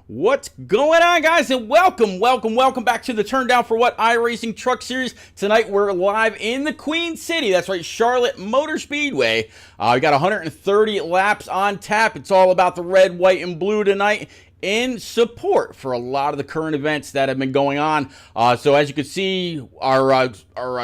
What's going on, guys, and welcome back to the Turn Down for What iRacing Truck Series. Tonight we're live in the Queen City. That's right, Charlotte Motor Speedway. We got 130 laps on tap. It's all about the red, white, and blue tonight in support for a lot of the current events that have been going on. So as you can see, our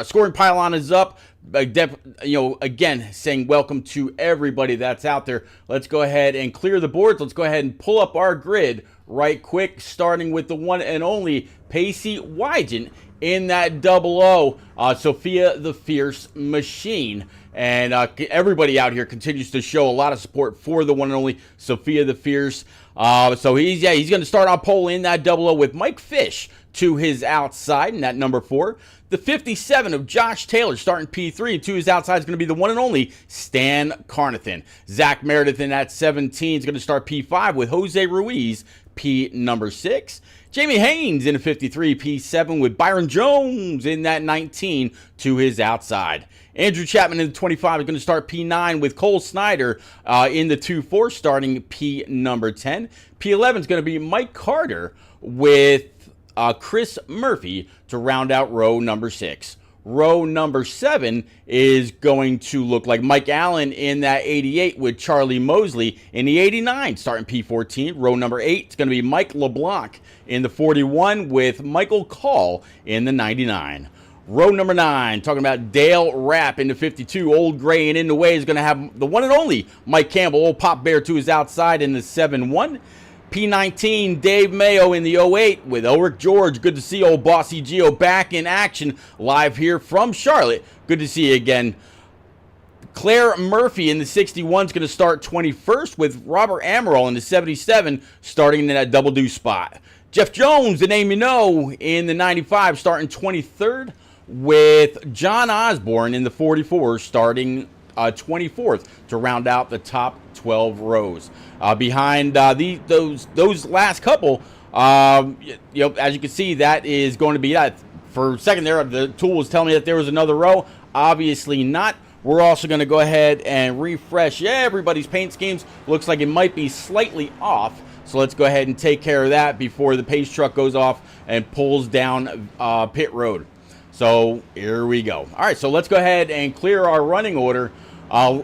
scoring pylon is up. Again, saying welcome to everybody that's out there. Let's go ahead and clear the boards. Let's go ahead and pull up our grid right quick, starting with the one and only Pacey Wygant in that 00, Sophia the Fierce Machine. And everybody out here continues to show a lot of support for the one and only Sophia the Fierce. So he's going to start on pole in that 00 with Mike Fish to his outside in that number 4. The 57 of Josh Taylor starting P3, and to his outside is going to be the one and only Stan Carnathan. Zach Meredith in that 17 is going to start P5 with Jose Ruiz, P number 6. Jamie Haynes in a 53, P7 with Byron Jones in that 19 to his outside. Andrew Chapman in the 25 is going to start P9 with Cole Snyder in the 2-4 starting P number 10. P11 is going to be Mike Carter with Chris Murphy to round out row number 6. Row number 7 is going to look like Mike Allen in that 88 with Charlie Mosley in the 89 starting P14. Row number 8 is going to be Mike LeBlanc in the 41 with Michael Call in the 99. Row number 9, talking about Dale Rapp in the 52. Old Gray and in the way is going to have the one and only Mike Campbell, old Pop Bear, to his outside in the 7-1. P19, Dave Mayo in the 08 with Ulrich George. Good to see old Bossy Geo back in action live here from Charlotte. Good to see you again. Claire Murphy in the 61 is going to start 21st with Robert Amaral in the 77 starting in that double deuce spot. Jeff Jones, the name you know, in the 95 starting 23rd with John Osborne in the 44 starting 24th to round out the top 12 rows. Behind those last couple, as you can see, that is going to be that. For a second there, the tool was telling me that there was another row. Obviously not. We're also going to go ahead and refresh everybody's paint schemes. Looks like it might be slightly off. So let's go ahead and take care of that before the pace truck goes off and pulls down pit road. So here we go. All right, so let's go ahead and clear our running order. I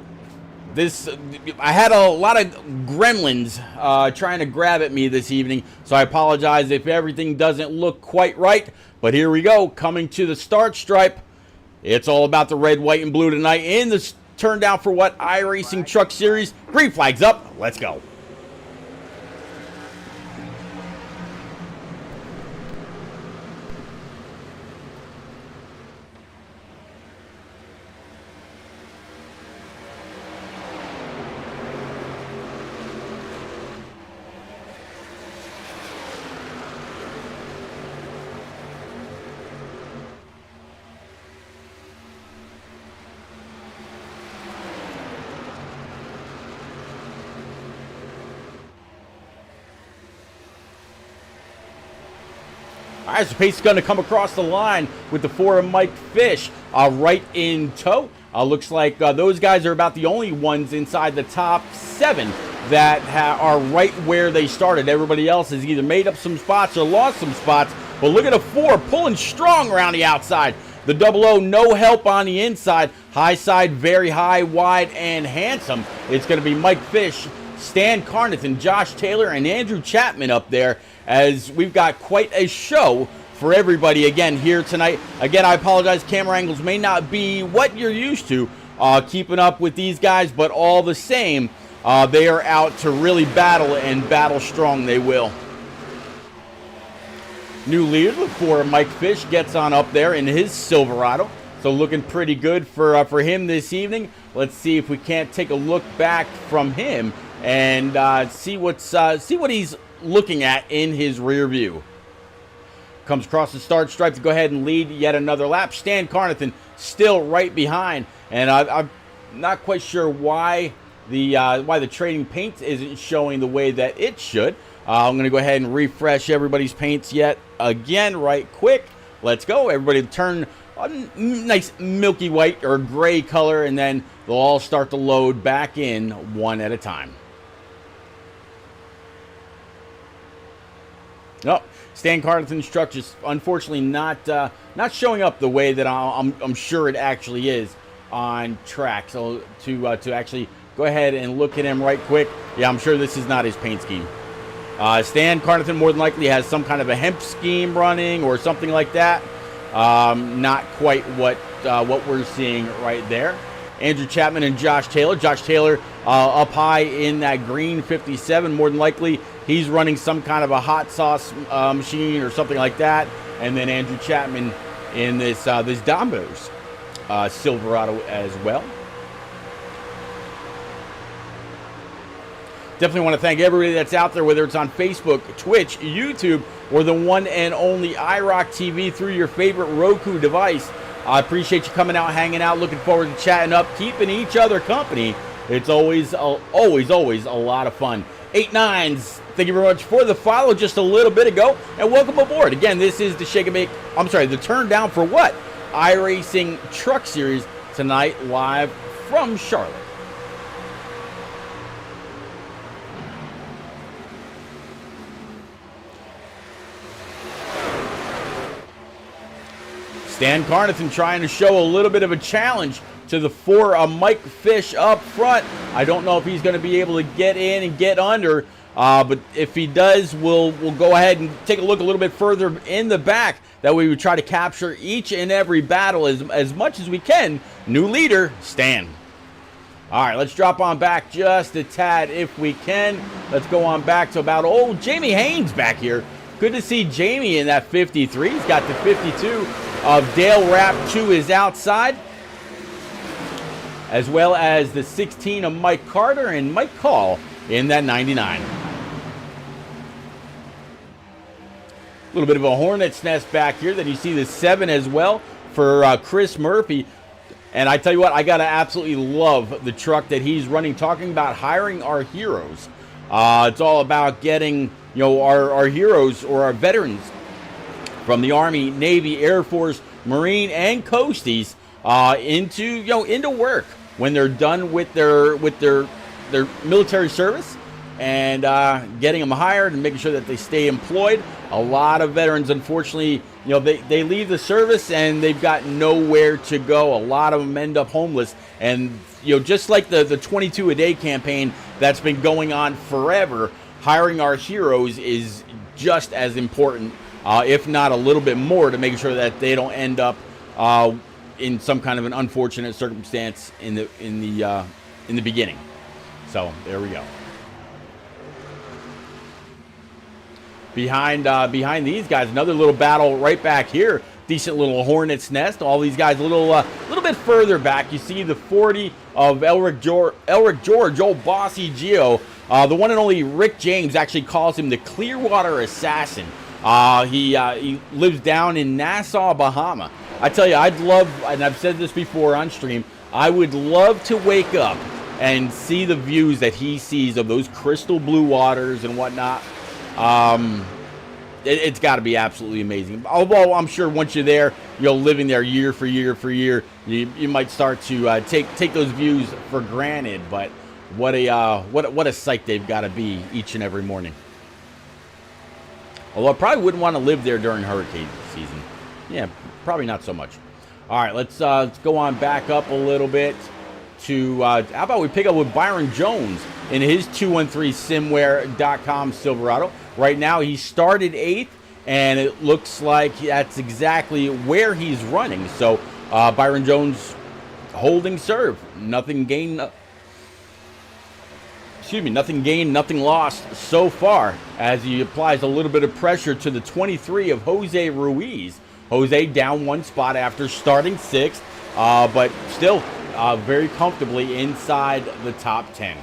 had a lot of gremlins trying to grab at me this evening, so I apologize if everything doesn't look quite right. But here we go, coming to the start stripe. It's all about the red, white, and blue tonight in the Turn Down for What iRacing Truck Series. Green flag's up. Let's go. All right, so Pace is going to come across the line with the 4 of Mike Fish right in tow. Looks like those guys are about the only ones inside the top 7 that are right where they started. Everybody else has either made up some spots or lost some spots. But look at the 4 pulling strong around the outside. The 00, no help on the inside. High side, very high, wide, and handsome. It's going to be Mike Fish, Stan Carnathan, Josh Taylor, and Andrew Chapman up there, as we've got quite a show for everybody again here tonight. Again, I apologize, camera angles may not be what you're used to keeping up with these guys, but all the same, they are out to really battle, and battle strong they will. New leader for Mike Fish gets on up there in his Silverado, so looking pretty good for him this evening. Let's see if we can't take a look back from him and see what he's looking at in his rear view. Comes across the start stripe to go ahead and lead yet another lap. Stan Carnathan still right behind, and I'm not quite sure why the trading paint isn't showing the way that it should. I'm going to go ahead and refresh everybody's paints yet again right quick. Let's go. Everybody turn a nice milky white or gray color, and then they'll all start to load back in one at a time. No, Stan Carlton's truck just unfortunately not showing up the way that I'm sure it actually is on track. So to actually go ahead and look at him right quick, yeah, I'm sure this is not his paint scheme. Stan Carlton more than likely has some kind of a hemp scheme running or something like that. Not quite what we're seeing right there. Andrew Chapman and Josh Taylor. Josh Taylor up high in that green 57. More than likely, he's running some kind of a hot sauce machine or something like that. And then Andrew Chapman in this Dombo's Silverado as well. Definitely want to thank everybody that's out there, whether it's on Facebook, Twitch, YouTube, or the one and only iRock TV through your favorite Roku device. I appreciate you coming out, hanging out, looking forward to chatting up, keeping each other company. It's always a lot of fun. 8-9s, thank you very much for the follow just a little bit ago, and welcome aboard. Again, this is the the Turn Down for What iRacing Truck Series tonight, live from Charlotte. Stan Carnathan trying to show a little bit of a challenge to the Mike Fish up front. I don't know if he's going to be able to get in and get under, but if he does, we'll go ahead and take a look a little bit further in the back. That way we try to capture each and every battle as much as we can. New leader, Stan. All right, let's drop on back just a tad if we can. Let's go on back to about old Jamie Haynes back here. Good to see Jamie in that 53. He's got the 52 of Dale Rapp to his outside, as well as the 16 of Mike Carter and Mike Call in that 99. A little bit of a hornet's nest back here. Then you see the 7 as well for Chris Murphy. And I tell you what, I got to absolutely love the truck that he's running, talking about hiring our heroes. It's all about getting, our heroes or our veterans from the Army, Navy, Air Force, Marine, and Coasties into work when they're done with their military service, and getting them hired and making sure that they stay employed. A lot of veterans, unfortunately, they leave the service and they've got nowhere to go. A lot of them end up homeless, and just like the 22 a day campaign that's been going on forever, hiring our heroes is just as important, if not a little bit more, to make sure that they don't end up in some kind of an unfortunate circumstance in the beginning. So there we go. Behind these guys, another little battle right back here. Decent little hornet's nest. All these guys a little bit further back. You see the 40 of Elric George, old Bossy Geo. The one and only Rick James actually calls him the Clearwater Assassin. He lives down in Nassau, Bahama. I tell you, I'd love, and I've said this before on stream, I would love to wake up and see the views that he sees of those crystal blue waters and whatnot. It's got to be absolutely amazing. Although I'm sure once you're there, living there year for year, you might start to take those views for granted. But what a sight they've got to be each and every morning. Although I probably wouldn't want to live there during hurricane season. Yeah, probably not so much. All right, let's go on back up a little bit to how about we pick up with Byron Jones in his 213simware.com Silverado. Right now he started 8th, and it looks like that's exactly where he's running. So Byron Jones holding serve. Nothing gained, nothing lost so far, as he applies a little bit of pressure to the 23 of Jose Ruiz. Jose down 1 spot after starting 6th, but still very comfortably inside the top 10.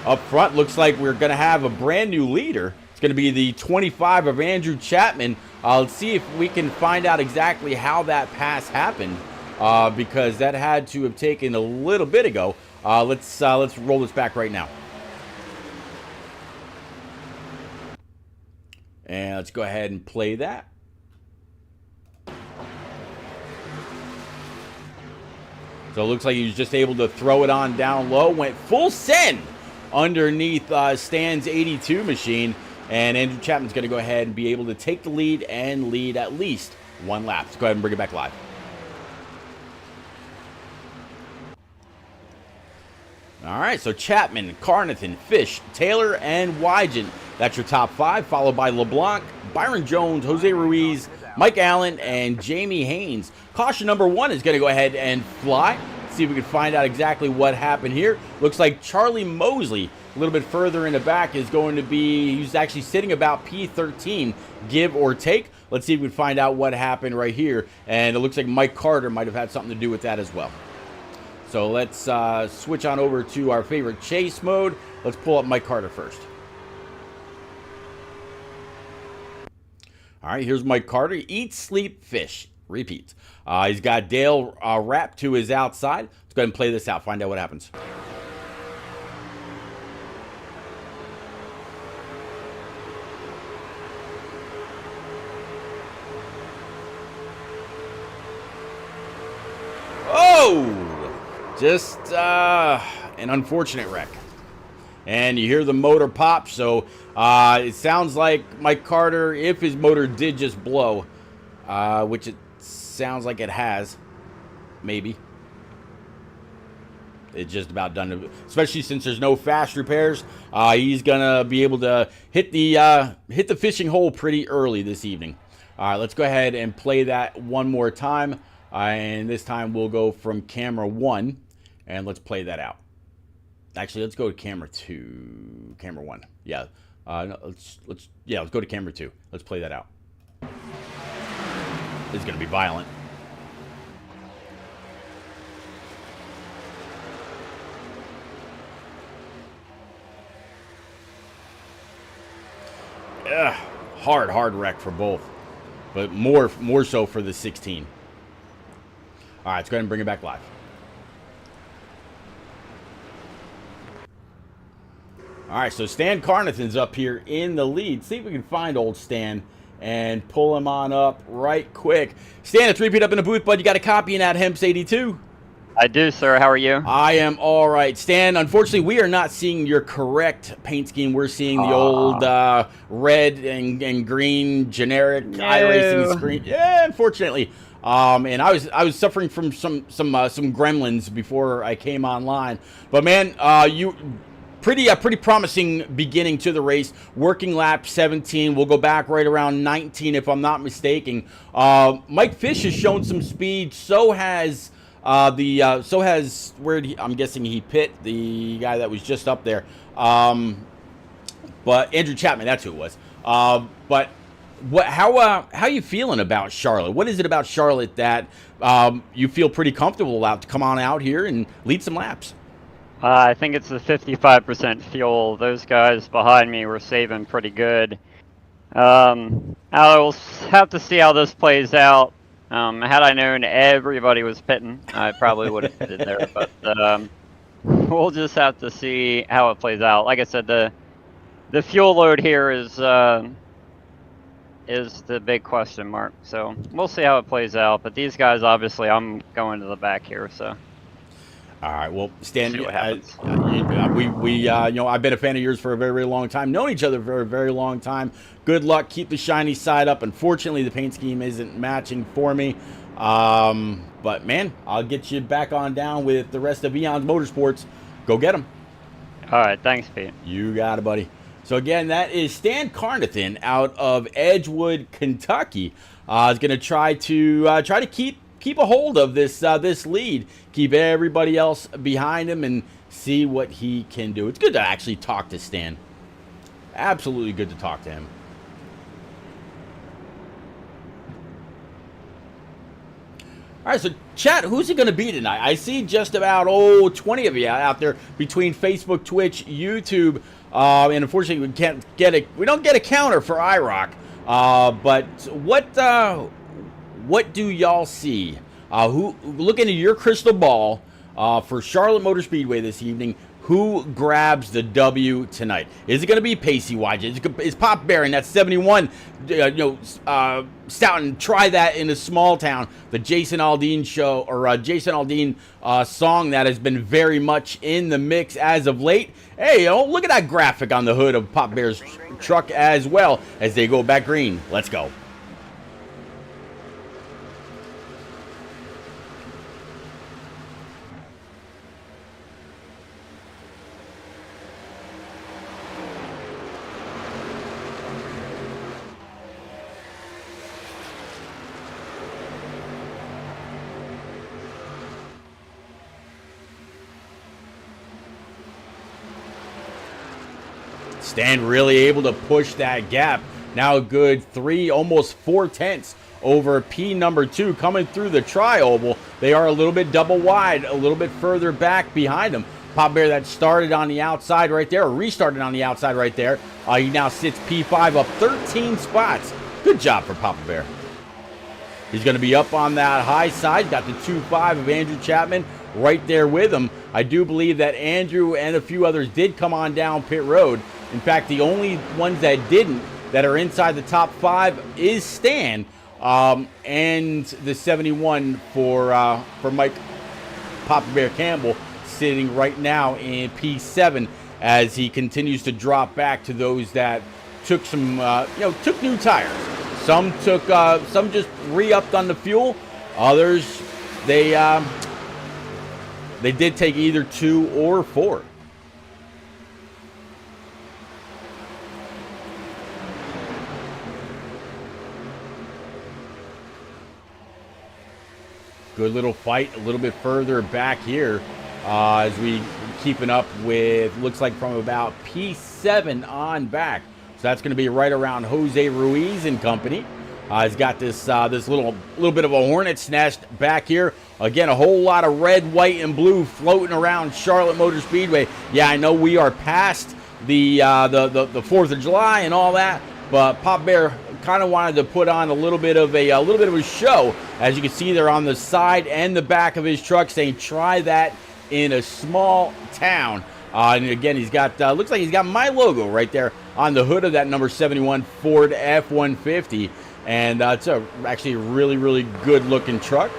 Up front, looks like we're going to have a brand new leader. It's going to be the 25 of Andrew Chapman. Let's see if we can find out exactly how that pass happened, because that had to have taken a little bit ago. Let's roll this back right now. And let's go ahead and play that. So it looks like he was just able to throw it on down low. Went full send underneath Stan's 82 machine. And Andrew Chapman's going to go ahead and be able to take the lead and lead at least one lap. Let's go ahead and bring it back live. All right, so Chapman, Carnathan, Fish, Taylor, and Wygant. That's your top 5, followed by LeBlanc, Byron Jones, Jose Ruiz, Mike Allen, and Jamie Haynes. Caution number 1 is going to go ahead and fly. See if we can find out exactly what happened here. Looks like Charlie Mosley, a little bit further in the back, is going to be, he's actually sitting about P13, give or take. Let's see if we can find out what happened right here. And it looks like Mike Carter might have had something to do with that as well. So let's switch on over to our favorite chase mode. Let's pull up Mike Carter first. All right, here's Mike Carter. Eat, sleep, fish. Repeat. He's got Dale wrapped to his outside. Let's go ahead and play this out. Find out what happens. Oh! Just an unfortunate wreck. And you hear the motor pop, so it sounds like Mike Carter, if his motor did just blow, which it sounds like it has, maybe. It's just about done, especially since there's no fast repairs. He's gonna be able to hit the fishing hole pretty early this evening. All right, let's go ahead and play that one more time, and this time we'll go from camera 1, and let's play that out. Actually, let's go to camera 2, camera 1. Yeah, no, let's go to camera 2. Let's play that out. This is gonna be violent. Ugh, hard wreck for both, but more so for the 16. All right, let's go ahead and bring it back live. All right, so Stan Carnathan's up here in the lead. See if we can find old Stan and pull him on up right quick. Stan, it's repeat up in the booth, bud. You got a copy in that Hemps 82? I do, sir. How are you? I am all right. Stan, unfortunately, we are not seeing your correct paint scheme. We're seeing the old red and green generic iRacing screen. Yeah, unfortunately. And I was suffering from some gremlins before I came online. But man, pretty promising beginning to the race. Working lap 17. We'll go back right around 19 if I'm not mistaken. Mike Fish has shown some speed. So has I'm guessing he pit the guy that was just up there. But Andrew Chapman, that's who it was. But how you feeling about Charlotte? What is it about Charlotte that you feel pretty comfortable about to come on out here and lead some laps? I think it's the 55% fuel. Those guys behind me were saving pretty good. I'll have to see how this plays out. Had I known everybody was pitting, I probably would have pitted there. But we'll just have to see how it plays out. Like I said, the fuel load here is the big question mark. So we'll see how it plays out. But these guys, obviously, I'm going to the back here. So. All right, well, Stan, I've been a fan of yours for a very, very long time. Known each other for a very long time. Good luck. Keep the shiny side up. Unfortunately, the paint scheme isn't matching for me. But, man, I'll get you back on down with the rest of Eon's Motorsports. Go get them. All right, thanks, Pete. You got it, buddy. So, again, that is Stan Carnathan out of Edgewood, Kentucky. Is going to try to keep a hold of this lead, keep everybody else behind him, and see what he can do. It's good to actually talk to Stan. Absolutely good to talk to him. All right, so chat, who's it going to be tonight? I see just about 20 of you out there between Facebook, Twitch, YouTube, and unfortunately we don't get a counter for iRock. But what do y'all see? Who look into your crystal ball for Charlotte Motor Speedway this evening? who grabs the W tonight? Is it going to be Pacey Wydge? Is Pop Bear in that 71? Stoughton, try that in a small town. The Jason Aldean show, or Jason Aldean song that has been very much in the mix as of late. Hey, look at that graphic on the hood of Pop Bear's truck as well as they go back green. Let's go. Stan really able to push that gap. Now a good 3, almost 4 tenths over P number 2 coming through the tri-oval. They are a little bit double wide, a little bit further back behind them. Pop Bear that started on the outside right there, or restarted on the outside right there. He now sits P5 up 13 spots. Good job for Papa Bear. He's going to be up on that high side. Got the 2.5 of Andrew Chapman right there with him. I do believe that Andrew and a few others did come on down pit road. In fact, the only ones that didn't, that are inside the top 5, is Stan and the 71 for Mike Papa Bear Campbell, sitting right now in P7 as he continues to drop back to those that took some, took new tires. Some took, some just re-upped on the fuel. Others, they did take either 2 or 4. Good little fight a little bit further back here as we keeping up with, looks like from about P7 on back. So that's going to be right around Jose Ruiz and company. He's got this this little bit of a hornet's nest back here. Again, a whole lot of red, white, and blue floating around Charlotte Motor Speedway. Yeah, I know we are past the 4th of July and all that, but Pop Bear kind of wanted to put on a little bit of a show, as you can see there on the side and the back of his truck, saying try that in a small town. And again, he's got looks like he's got my logo right there on the hood of that number 71 Ford F-150, and it's actually a really good looking truck.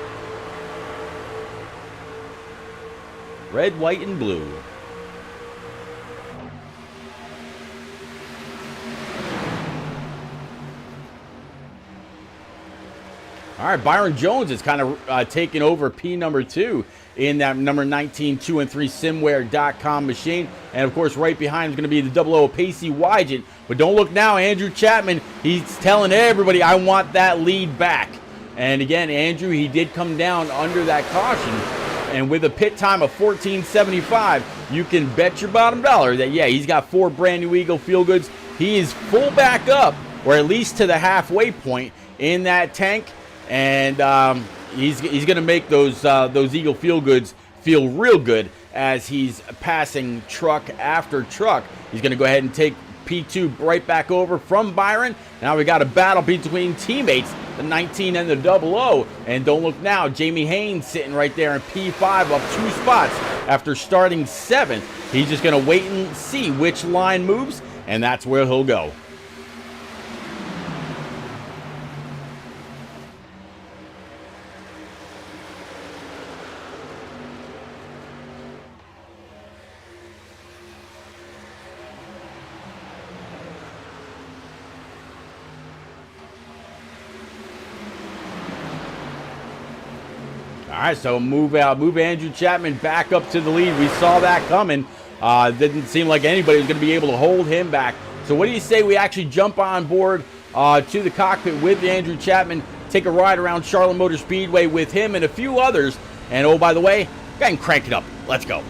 Red, white, and blue. All right, Byron Jones is kind of taking over P number 2 in that number 19 2 and 3 simware.com machine. And of course, right behind him is going to be the 00 Pacey Wydge. But don't look now, Andrew Chapman, he's telling everybody, I want that lead back. And again, Andrew, he did come down under that caution. And with a pit time of 14:75, you can bet your bottom dollar that, yeah, he's got 4 brand new Eagle Feel Goods. He is full back up, or at least to the halfway point in that tank. And he's going to make those Eagle Feel Goods feel real good as he's passing truck after truck. He's going to go ahead and take P2 right back over from Byron. Now we got a battle between teammates, the 19 and the 00. And don't look now, Jamie Haynes sitting right there in P5 up 2 spots after starting 7th. He's just going to wait and see which line moves, and that's where he'll go. All right, so move Andrew Chapman back up to the lead. We saw that coming. Didn't seem like anybody was going to be able to hold him back. So what do you say we actually jump on board to the cockpit with Andrew Chapman, take a ride around Charlotte Motor Speedway with him and a few others. And oh, by the way, go ahead and crank it up. Let's go.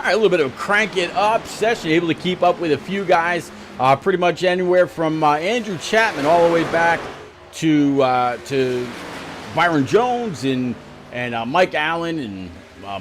All right, a little bit of a crank it up session, able to keep up with a few guys, pretty much anywhere from Andrew Chapman all the way back to Byron Jones and Mike Allen and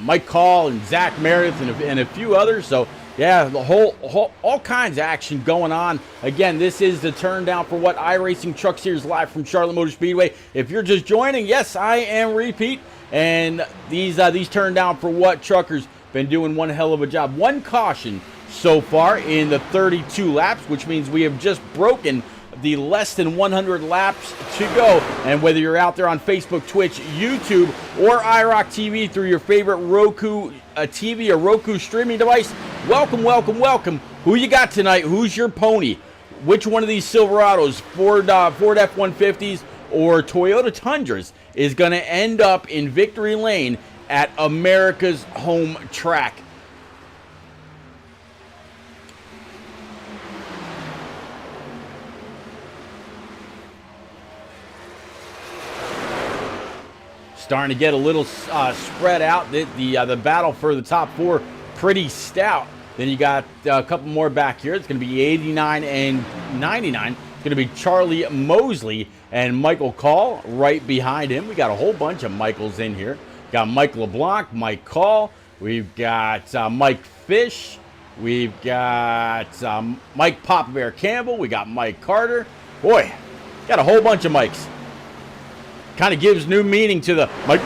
Mike Call and Zach Meredith and a few others. So yeah, the whole all kinds of action going on. Again, this is the Turn Down for What iRacing Truck Series live from Charlotte Motor Speedway. If you're just joining, yes, I am Repeat, and these Turn Down for What truckers been doing one hell of a job. One caution so far in the 32 laps, which means we have just broken the less than 100 laps to go. And whether you're out there on Facebook, Twitch, YouTube, or iRock TV through your favorite Roku TV or Roku streaming device, welcome, welcome, welcome. Who you got tonight? Who's your pony? Which one of these Silverados, Ford F-150s, or Toyota Tundras is going to end up in victory lane at America's home track? Starting to get a little spread out. The battle for the top four pretty stout. Then you got a couple more back here. It's going to be 89 and 99. It's going to be Charlie Mosley and Michael Call right behind him. We got a whole bunch of Michaels in here. Got Mike LeBlanc, Mike Call. We've got Mike Fish. We've got Mike Papa Bear Campbell. We got Mike Carter. Boy, got a whole bunch of Mikes. Kind of gives new meaning to the Mike.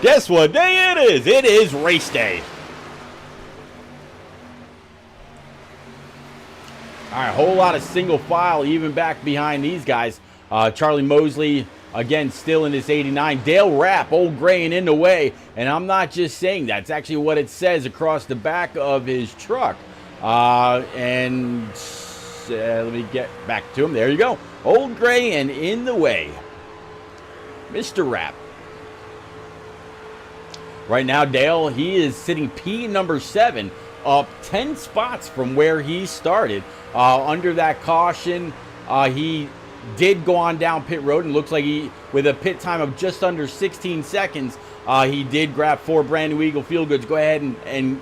Guess what day it is? It is race day. All right, whole lot of single file even back behind these guys. Charlie Mosley, again, still in this 89. Dale Rapp, old gray and in the way. And I'm not just saying that. It's actually what it says across the back of his truck. Let me get back to him. There you go. Old gray and in the way. Mr. Rapp. Right now, Dale, he is sitting P number 7, up 10 spots from where he started. Under that caution, he did go on down pit road, and looks like he, with a pit time of just under 16 seconds, he did grab 4 brand new Eagle Feel Goods. Go ahead and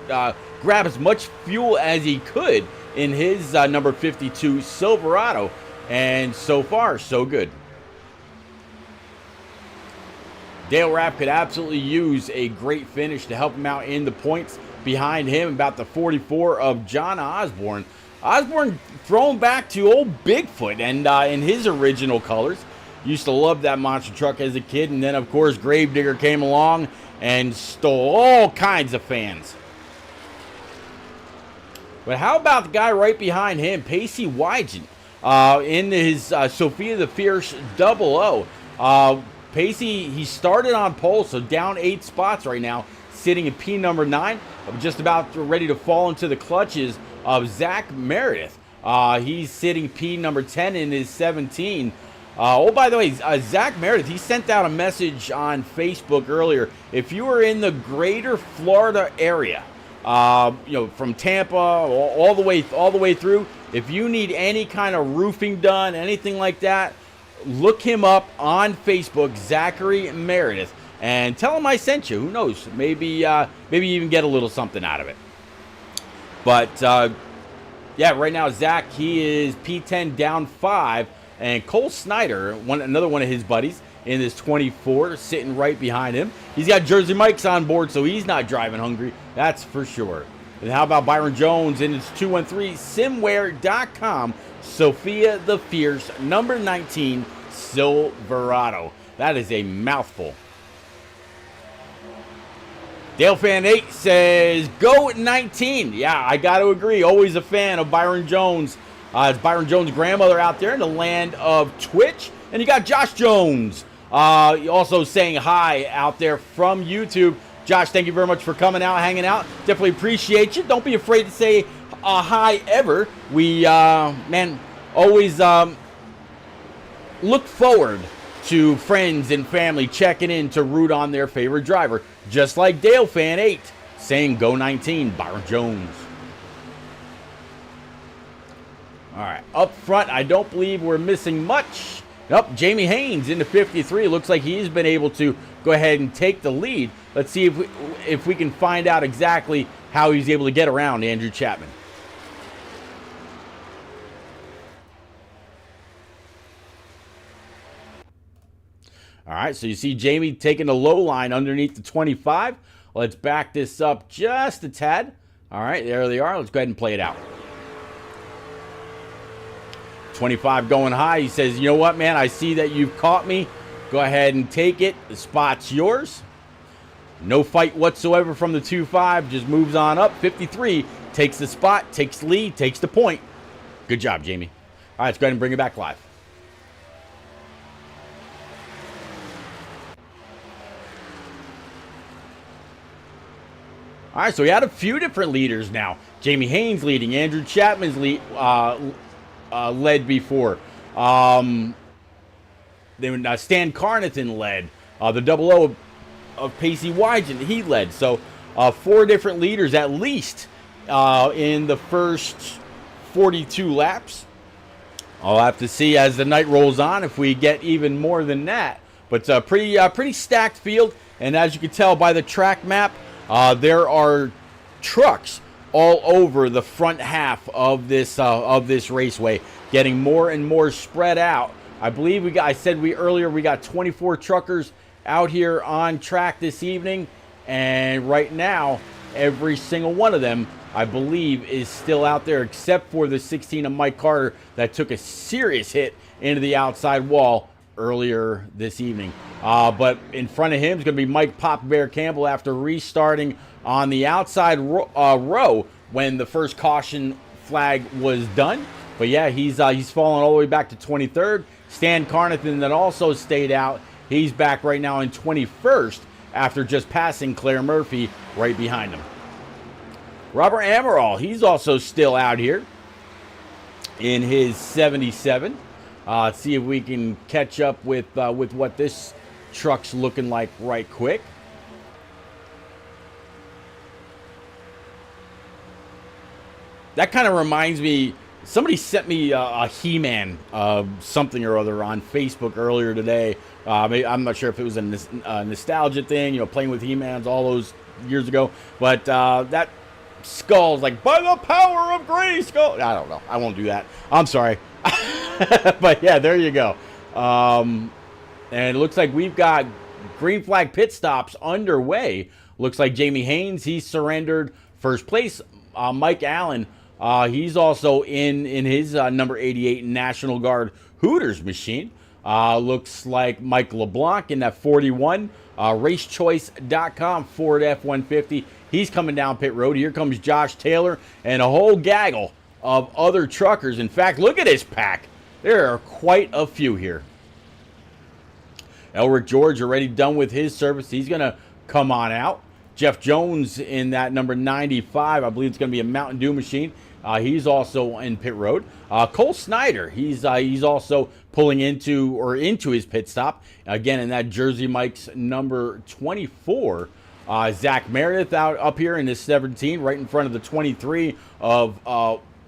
grab as much fuel as he could in his number 52 Silverado. And so far, so good. Dale Rapp could absolutely use a great finish to help him out in the points. Behind him, about the 44 of John Osborne. Osborne thrown back to old Bigfoot and in his original colors. Used to love that monster truck as a kid. And then, of course, Gravedigger came along and stole all kinds of fans. But how about the guy right behind him, Pacey Wygant, in his Sophia the Fierce 00. Pacey, he started on pole, so down 8 spots right now, sitting at P number 9, just about ready to fall into the clutches of Zach Meredith. He's sitting P number 10 in his 17. Oh, by the way, Zach Meredith, he sent out a message on Facebook earlier. If you are in the greater Florida area, from Tampa all the way through, if you need any kind of roofing done, anything like that, look him up on Facebook, Zachary Meredith, and tell him I sent you. Who knows? Maybe even get a little something out of it. But yeah, right now Zach, he is P10 down 5, and Cole Snyder, another one of his buddies, in this 24, sitting right behind him. He's got Jersey Mike's on board, so he's not driving hungry. That's for sure. And how about Byron Jones in his 213 simware.com, Sophia the Fierce, number 19, Silverado. That is a mouthful. Dale Fan 8 says, go 19. Yeah, I got to agree. Always a fan of Byron Jones. It's Byron Jones' grandmother out there in the land of Twitch. And you got Josh Jones also saying hi out there from YouTube. Josh, thank you very much for coming out, hanging out. Definitely appreciate you. Don't be afraid to say hi ever. We, always look forward to friends and family checking in to root on their favorite driver. Just like Dale Fan 8 saying go 19, Byron Jones. All right, up front, I don't believe we're missing much Nope, Jamie Haynes into 53. Looks like he's been able to go ahead and take the lead. Let's see if we can find out exactly how he's able to get around Andrew Chapman. All right, so you see Jamie taking the low line underneath the 25. Let's back this up just a tad. All right, there they are. Let's go ahead and play it out. 25 going high. He says, you know what, man? I see that you've caught me. Go ahead and take it. The spot's yours. No fight whatsoever from the 2-5. Just moves on up. 53 takes the spot, takes the lead, takes the point. Good job, Jamie. All right, let's go ahead and bring it back live. All right, so we had a few different leaders now. Jamie Haynes leading. Andrew Chapman's led before. Stan Carnathan led. The 00 of Pacey Wygen, he led. So 4 different leaders at least in the first 42 laps. I'll have to see as the night rolls on if we get even more than that. But pretty stacked field. And as you can tell by the track map, there are trucks all over the front half of this raceway, getting more and more spread out. I believe I said earlier we got 24 truckers out here on track this evening, and right now every single one of them, I believe, is still out there except for the 16 of Mike Carter that took a serious hit into the outside wall earlier this evening. But in front of him is going to be Mike Pop Bear Campbell after restarting on the outside row when the first caution flag was done. But yeah, he's fallen all the way back to 23rd. Stan Carnathan that also stayed out. He's back right now in 21st after just passing Claire Murphy right behind him. Robert Amaral, he's also still out here in his 77. Let's see if we can catch up with what this truck's looking like right quick. That kind of reminds me, somebody sent me a He-Man something or other on Facebook earlier today. I'm not sure if it was a nostalgia thing, playing with He-Mans all those years ago. But that skull's like, by the power of Grayskull. I don't know. I won't do that. I'm sorry. But yeah, there you go. And it looks like we've got green flag pit stops underway. Looks like Jamie Haynes, he surrendered first place. Mike Allen, he's also in his number 88 National Guard Hooters machine. Looks like Mike LeBlanc in that 41. Racechoice.com Ford F-150. He's coming down pit road. Here comes Josh Taylor and a whole gaggle of other truckers. In fact, look at this pack. There are quite a few here. Elric George already done with his service. He's going to come on out. Jeff Jones in that number 95. I believe it's going to be a Mountain Dew machine. He's also in pit road. Cole Snyder, he's also pulling into his pit stop. Again, in that Jersey Mike's number 24. Zach Meredith up here in the 17, right in front of the 23 of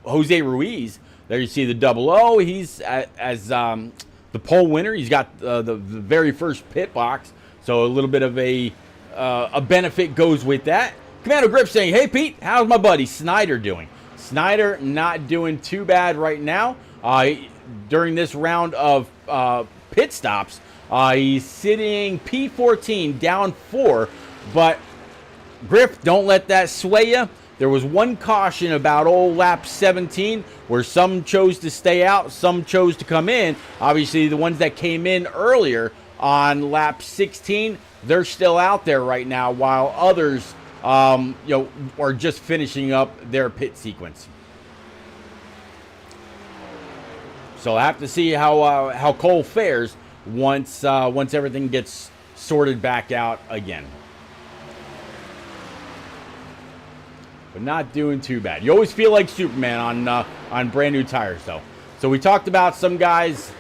Jose Ruiz. There you see the 00. He's as the pole winner. He's got the very first pit box, so a little bit of a benefit goes with that. Commando Grip saying, hey, Pete, how's my buddy Snyder doing? Snyder not doing too bad right now. During this round of pit stops, he's sitting P14 down 4, but Griff, don't let that sway you. There was one caution about old lap 17 where some chose to stay out, some chose to come in. Obviously, the ones that came in earlier on lap 16, they're still out there right now, while others are just finishing up their pit sequence. So I'll have to see how Cole fares once everything gets sorted back out again. But not doing too bad. You always feel like Superman on brand new tires, though. So we talked about some guys.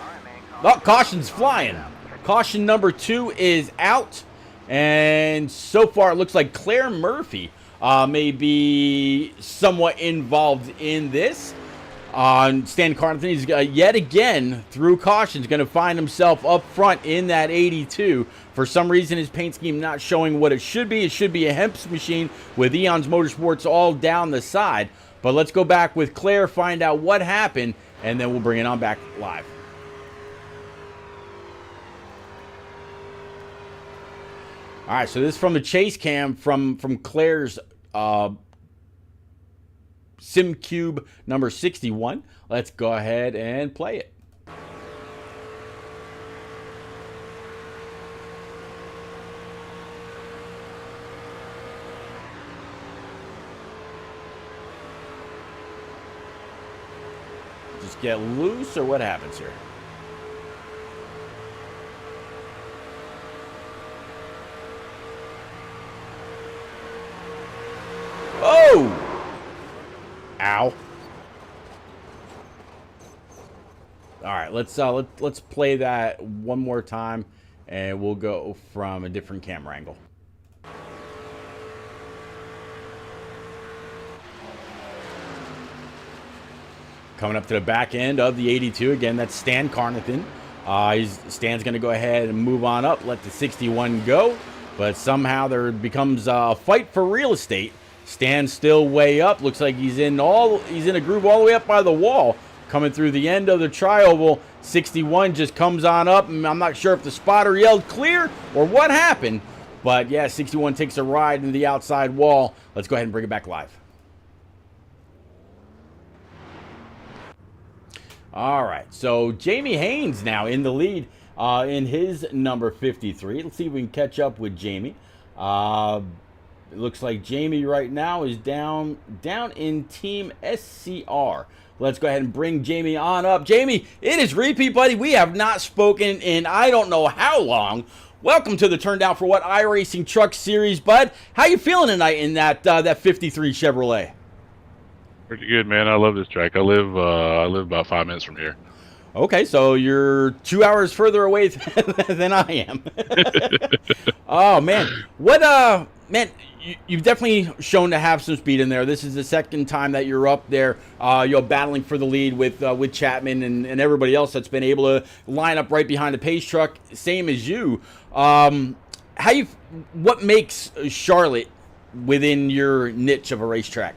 Oh, caution's flying. Caution number 2 is out. And so far, it looks like Claire Murphy may be somewhat involved in this. Stan Carnathan is yet again, through caution, is going to find himself up front in that 82. For some reason, his paint scheme not showing what it should be. It should be a Hemp's machine with Eon's Motorsports all down the side. But let's go back with Claire, find out what happened, and then we'll bring it on back live. All right, so this is from the chase cam from Claire's SimCube number 61. Let's go ahead and play it. Just get loose, or what happens here? Oh! Ow. All right, let's play that one more time, and we'll go from a different camera angle. Coming up to the back end of the 82. Again, that's Stan Carnathan. Stan's going to go ahead and move on up, let the 61 go. But somehow there becomes a fight for real estate. Stan's still way up. Looks like he's in a groove all the way up by the wall. Coming through the end of the tri-oval. 61 just comes on up. And I'm not sure if the spotter yelled clear or what happened. But yeah, 61 takes a ride into the outside wall. Let's go ahead and bring it back live. All right, so Jamie Haynes now in the lead in his number 53. Let's see if we can catch up with Jamie. It looks like Jamie right now is down in Team SCR. Let's go ahead and bring Jamie on up. Jamie, it is repeat, buddy. We have not spoken in I don't know how long. Welcome to the Turn Down for What iRacing Truck Series, bud. How you feeling tonight in that 53 Chevrolet? Pretty good, man. I love this track. I live about 5 minutes from here. Okay, so you're 2 hours further away than I am. Oh man, man, you've definitely shown to have some speed in there. This is the second time that you're up there, you're battling for the lead with Chapman and everybody else that's been able to line up right behind the pace truck, same as you. What makes Charlotte within your niche of a racetrack?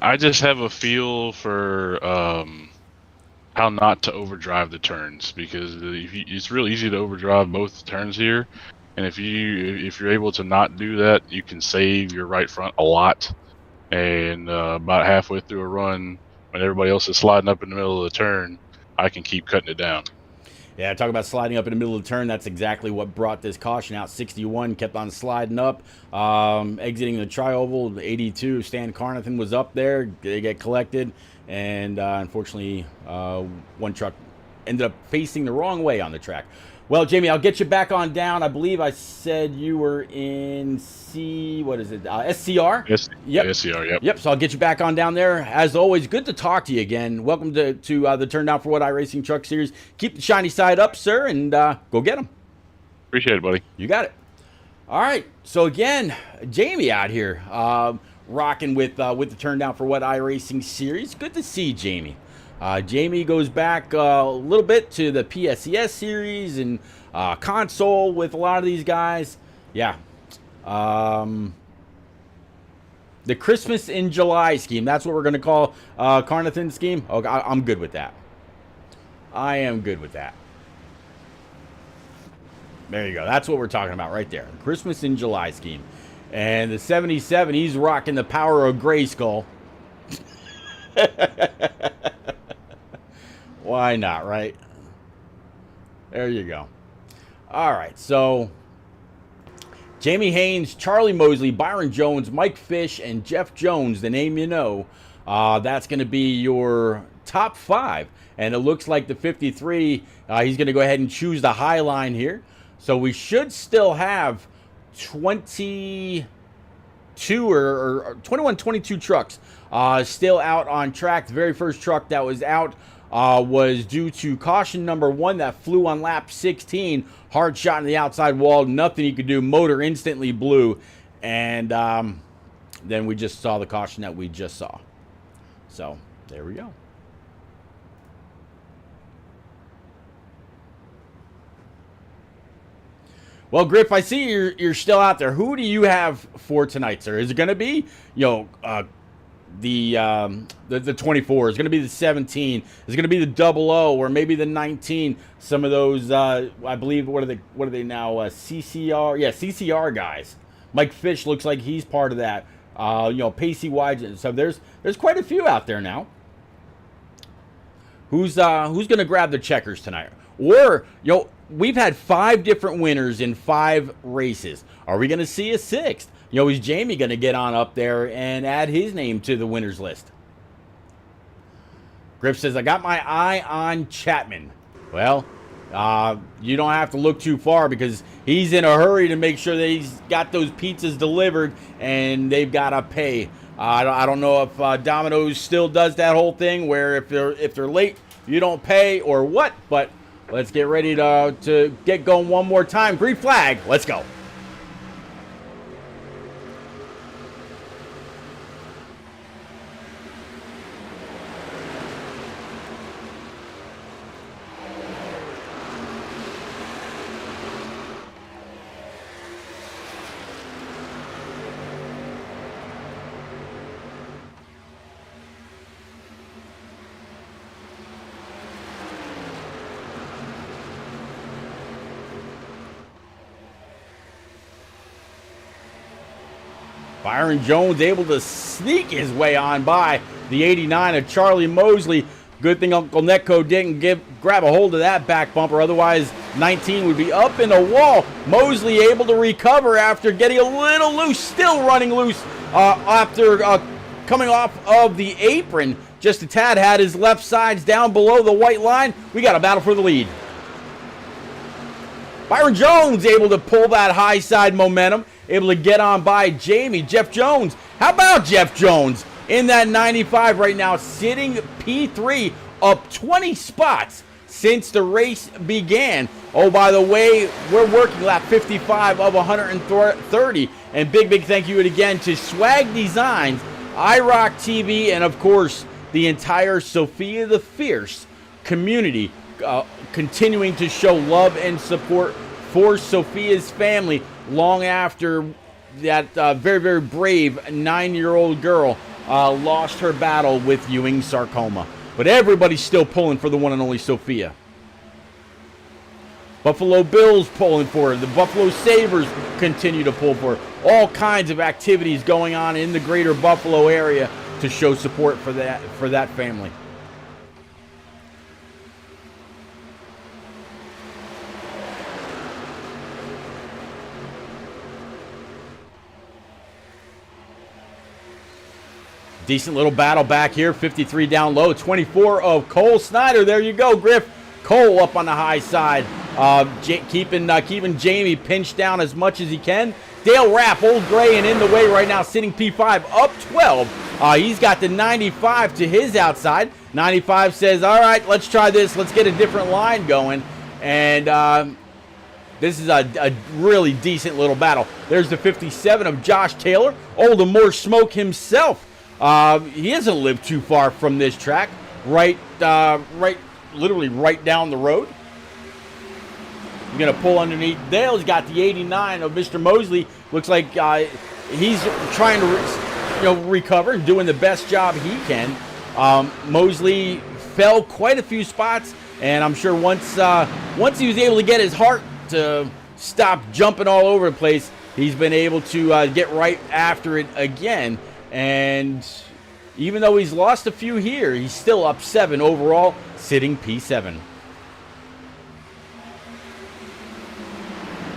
I just have a feel for how not to overdrive the turns, because it's real easy to overdrive both turns here, and if you're able to not do that, you can save your right front a lot. And about halfway through a run, when everybody else is sliding up in the middle of the turn, I can keep cutting it down. Yeah, talk about sliding up in the middle of the turn. That's exactly what brought this caution out. 61 kept on sliding up, exiting the tri-oval. 82, Stan Carnathan was up there. They get collected, and unfortunately, one truck ended up facing the wrong way on the track. Well, Jamie, I'll get you back on down. I believe I said you were in SCR? Yep. SCR, yep. Yep, so I'll get you back on down there. As always, good to talk to you again. Welcome to the Turn Down for What iRacing Truck Series. Keep the shiny side up, sir, and go get them. Appreciate it, buddy. You got it. All right, so again, Jamie out here rocking with the Turn Down for What iRacing Series. Good to see Jamie. Jamie goes back a little bit to the PSES series and console with a lot of these guys. Yeah. The Christmas in July scheme. That's what we're going to call Carnathan's scheme. Okay, I'm good with that. I am good with that. There you go. That's what we're talking about right there. Christmas in July scheme. And the 77, he's rocking the power of Grayskull. Why not, right? There you go. All right, so Jamie Haynes, Charlie Mosley, Byron Jones, Mike Fish, and Jeff Jones, the name you know. That's going to be your top 5. And it looks like the 53, he's going to go ahead and choose the high line here. So we should still have 22 or 21, 22 trucks still out on track. The very first truck that was out was due to caution number 1 that flew on lap 16. Hard shot in the outside wall. Nothing he could do. Motor instantly blew. And then we just saw the caution that we just saw. So there we go. Well, Griff, I see you're still out there. Who do you have for tonight, sir? Is it going to be, the 24? Is it going to be the 17? Is it going to be the 00 or maybe the 19? Some of those, I believe, what are they now? CCR, yeah, CCR guys. Mike Fish looks like he's part of that. Pacey Wide. So there's quite a few out there now. Who's going to grab the checkers tonight? Or, we've had 5 different winners in 5 races. Are we going to see a 6th? Is Jamie going to get on up there and add his name to the winners list? Griff says, I got my eye on Chapman. Well, you don't have to look too far because he's in a hurry to make sure that he's got those pizzas delivered and they've got to pay. I don't know if Domino's still does that whole thing where if they're late, you don't pay or what, but let's get ready to get going one more time. Green flag, let's go. Byron Jones able to sneak his way on by the 89 of Charlie Mosley. Good thing Uncle Netco didn't grab a hold of that back bumper. Otherwise, 19 would be up in the wall. Mosley able to recover after getting a little loose. Still running loose after coming off of the apron. Just a tad, had his left sides down below the white line. We got a battle for the lead. Byron Jones able to pull that high side momentum. Able to get on by Jamie. Jeff Jones. How about Jeff Jones? In that 95 right now, sitting P3, up 20 spots since the race began. Oh, by the way, we're working lap 55 of 130. And big thank you again to Swag Designs, iRock TV, and of course, the entire Sophia the Fierce community continuing to show love and support for Sophia's family long after that very brave 9-year-old girl lost her battle with Ewing sarcoma. But everybody's still pulling for the one and only Sophia. Buffalo Bills pulling for her. The Buffalo Sabres continue to pull for her. All kinds of activities going on in the greater Buffalo area to show support for that family. Decent little battle back here. 53 down low. 24 of Cole Snyder. There you go, Griff. Cole up on the high side. Keeping Jamie pinched down as much as he can. Dale Rapp, Old Gray, and in the way right now, sitting P5 up 12. He's got the 95 to his outside. 95 says, all right, let's try this. Let's get a different line going. And this is a really decent little battle. There's the 57 of Josh Taylor. Old and more smoke himself. He hasn't lived too far from this track. Literally right down the road. He's going to pull underneath Dale. He's got the 89 of Mr. Mosley. Looks like he's trying to recover and doing the best job he can. Mosley fell quite a few spots, and I'm sure once he was able to get his heart to stop jumping all over the place, he's been able to get right after it again. And even though he's lost a few here, he's still up 7 overall, sitting P7.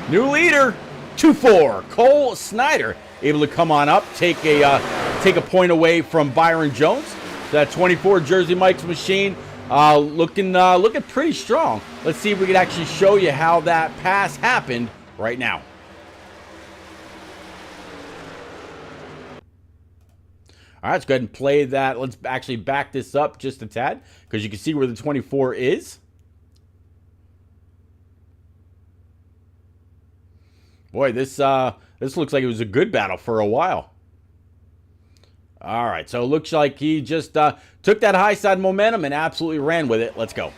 New leader, 2-4. Cole Snyder able to come on up, take a point away from Byron Jones. That 24 Jersey Mike's machine looking pretty strong. Let's see if we can actually show you how that pass happened right now. All right, let's go ahead and play that. Let's actually back this up just a tad because you can see where the 24 is. Boy, this looks like it was a good battle for a while. All right, so it looks like he just took that high side momentum and absolutely ran with it. Let's go.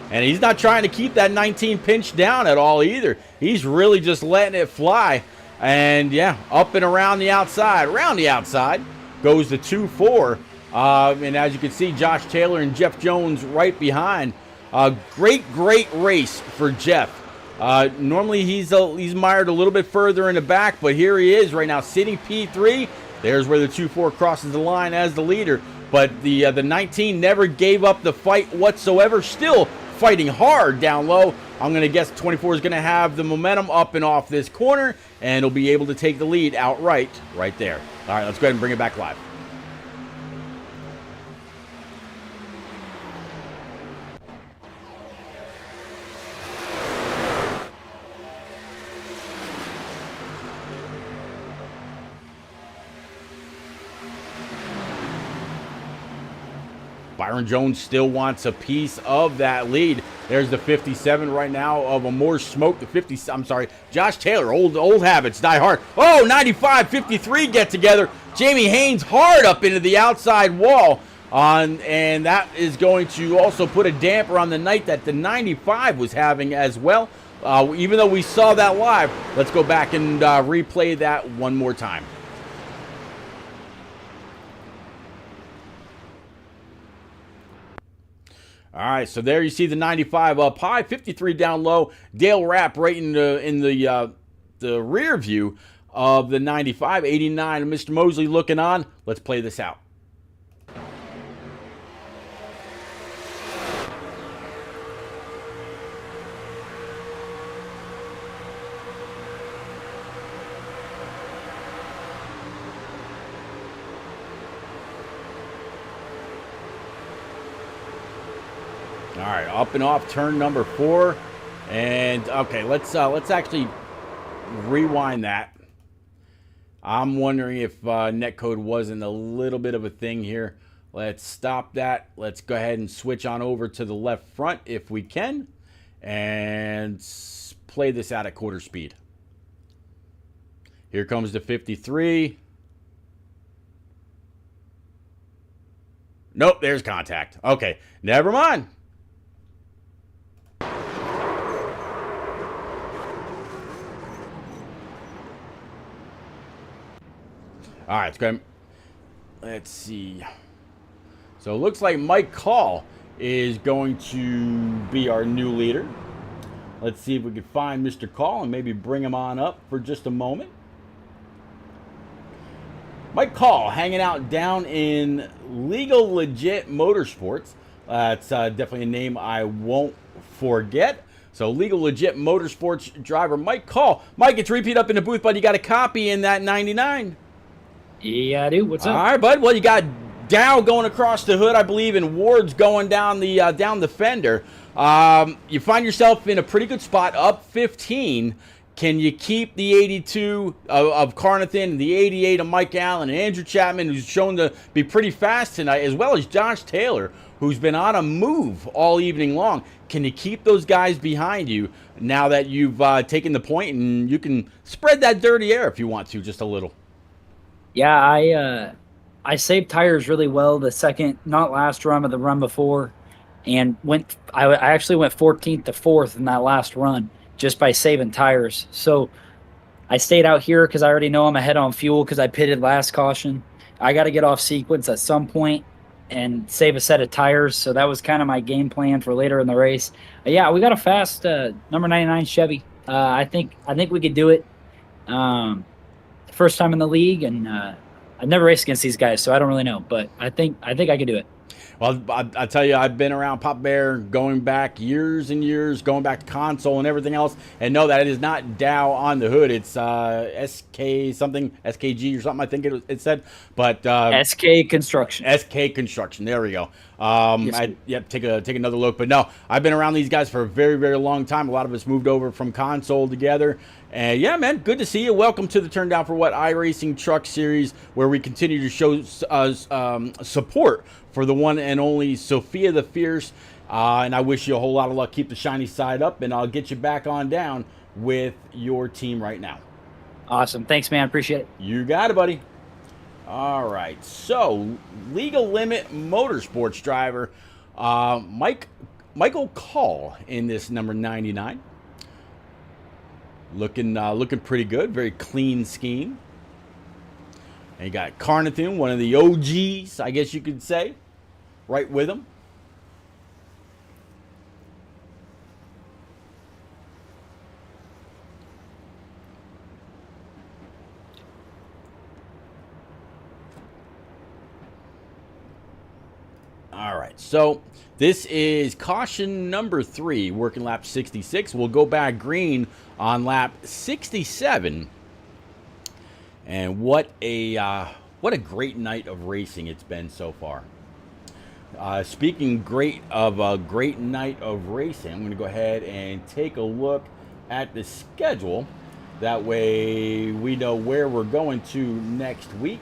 And he's not trying to keep that 19 pinch down at all either. He's really just letting it fly. And yeah, up and around the outside. Around the outside goes the 2-4. And as you can see, Josh Taylor and Jeff Jones right behind. Great race for Jeff. Normally he's mired a little bit further in the back, but here he is right now sitting P3. There's where the 2-4 crosses the line as the leader. But the 19 never gave up the fight whatsoever. Still fighting hard down low. I'm going to guess 24 is going to have the momentum up and off this corner, and he'll be able to take the lead outright right there. All right, let's go ahead and bring it back live. Byron Jones still wants a piece of that lead. There's the 57 right now of a more smoke. The 50, I'm sorry, Josh Taylor, old habits die hard. Oh, 95, 53 get together. Jamie Haynes hard up into the outside wall. And that is going to also put a damper on the night that the 95 was having as well. Even though we saw that live, let's go back and replay that one more time. All right, so there you see the 95 up high, 53 down low. Dale Rapp right in the rear view of the 95, 89. Mr. Mosley looking on. Let's play this out. All right, up and off turn number 4, and okay, let's actually rewind that. I'm wondering if netcode wasn't a little bit of a thing here. Let's stop that. Let's go ahead and switch on over to the left front if we can, and play this out at quarter speed. Here comes the 53. Nope, there's contact. Okay, never mind. All right, let's see. So it looks like Mike Call is going to be our new leader. Let's see if we can find Mr. Call and maybe bring him on up for just a moment. Mike Call hanging out down in Legal Legit Motorsports. That's definitely a name I won't forget. So Legal Legit Motorsports driver Mike Call. Mike, it's repeat up in the booth, bud. You got a copy in that 99. Yeah, I do. What's up? All right, bud. Well, you got Dow going across the hood, I believe, and Ward's going down the fender. You find yourself in a pretty good spot, up 15. Can you keep the 82 of Carnathan, the 88 of Mike Allen, and Andrew Chapman, who's shown to be pretty fast tonight, as well as Josh Taylor, who's been on a move all evening long? Can you keep those guys behind you now that you've taken the point, and you can spread that dirty air if you want to, just a little? Yeah, I saved tires really well the second, not last run, but the run before, and I actually went 14th to 4th in that last run just by saving tires. So I stayed out here because I already know I'm ahead on fuel because I pitted last caution. I got to get off sequence at some point and save a set of tires. So that was kind of my game plan for later in the race. Yeah, we got a fast number 99 Chevy. I think we could do it. First time in the league, and I've never raced against these guys, so I don't really know, but I think I could do it. Well, I tell you, I've been around Pop Bear going back years and years, going back to console and everything else, and no, that is not Dow on the hood. It's SK something, SKG or something, I think it said. But SK Construction. SK Construction, there we go. Yes. Take another look. But no, I've been around these guys for a very, very long time. A lot of us moved over from console together. And yeah, man, good to see you. Welcome to the Turn Down for What iRacing Truck Series, where we continue to show support for the one and only Sophia the Fierce. And I wish you a whole lot of luck. Keep the shiny side up, and I'll get you back on down with your team right now. Awesome. Thanks, man. Appreciate it. You got it, buddy. All right, so Legal Limit Motorsports driver Michael Call in this number 99. Looking pretty good, very clean scheme. And you got Carnathan, one of the OGs, I guess you could say, right with him. All right, so this is caution number 3, working lap 66. We'll go back green on lap 67. And what a great night of racing it's been so far. Speaking of a great night of racing, I'm going to go ahead and take a look at the schedule. That way we know where we're going to next week.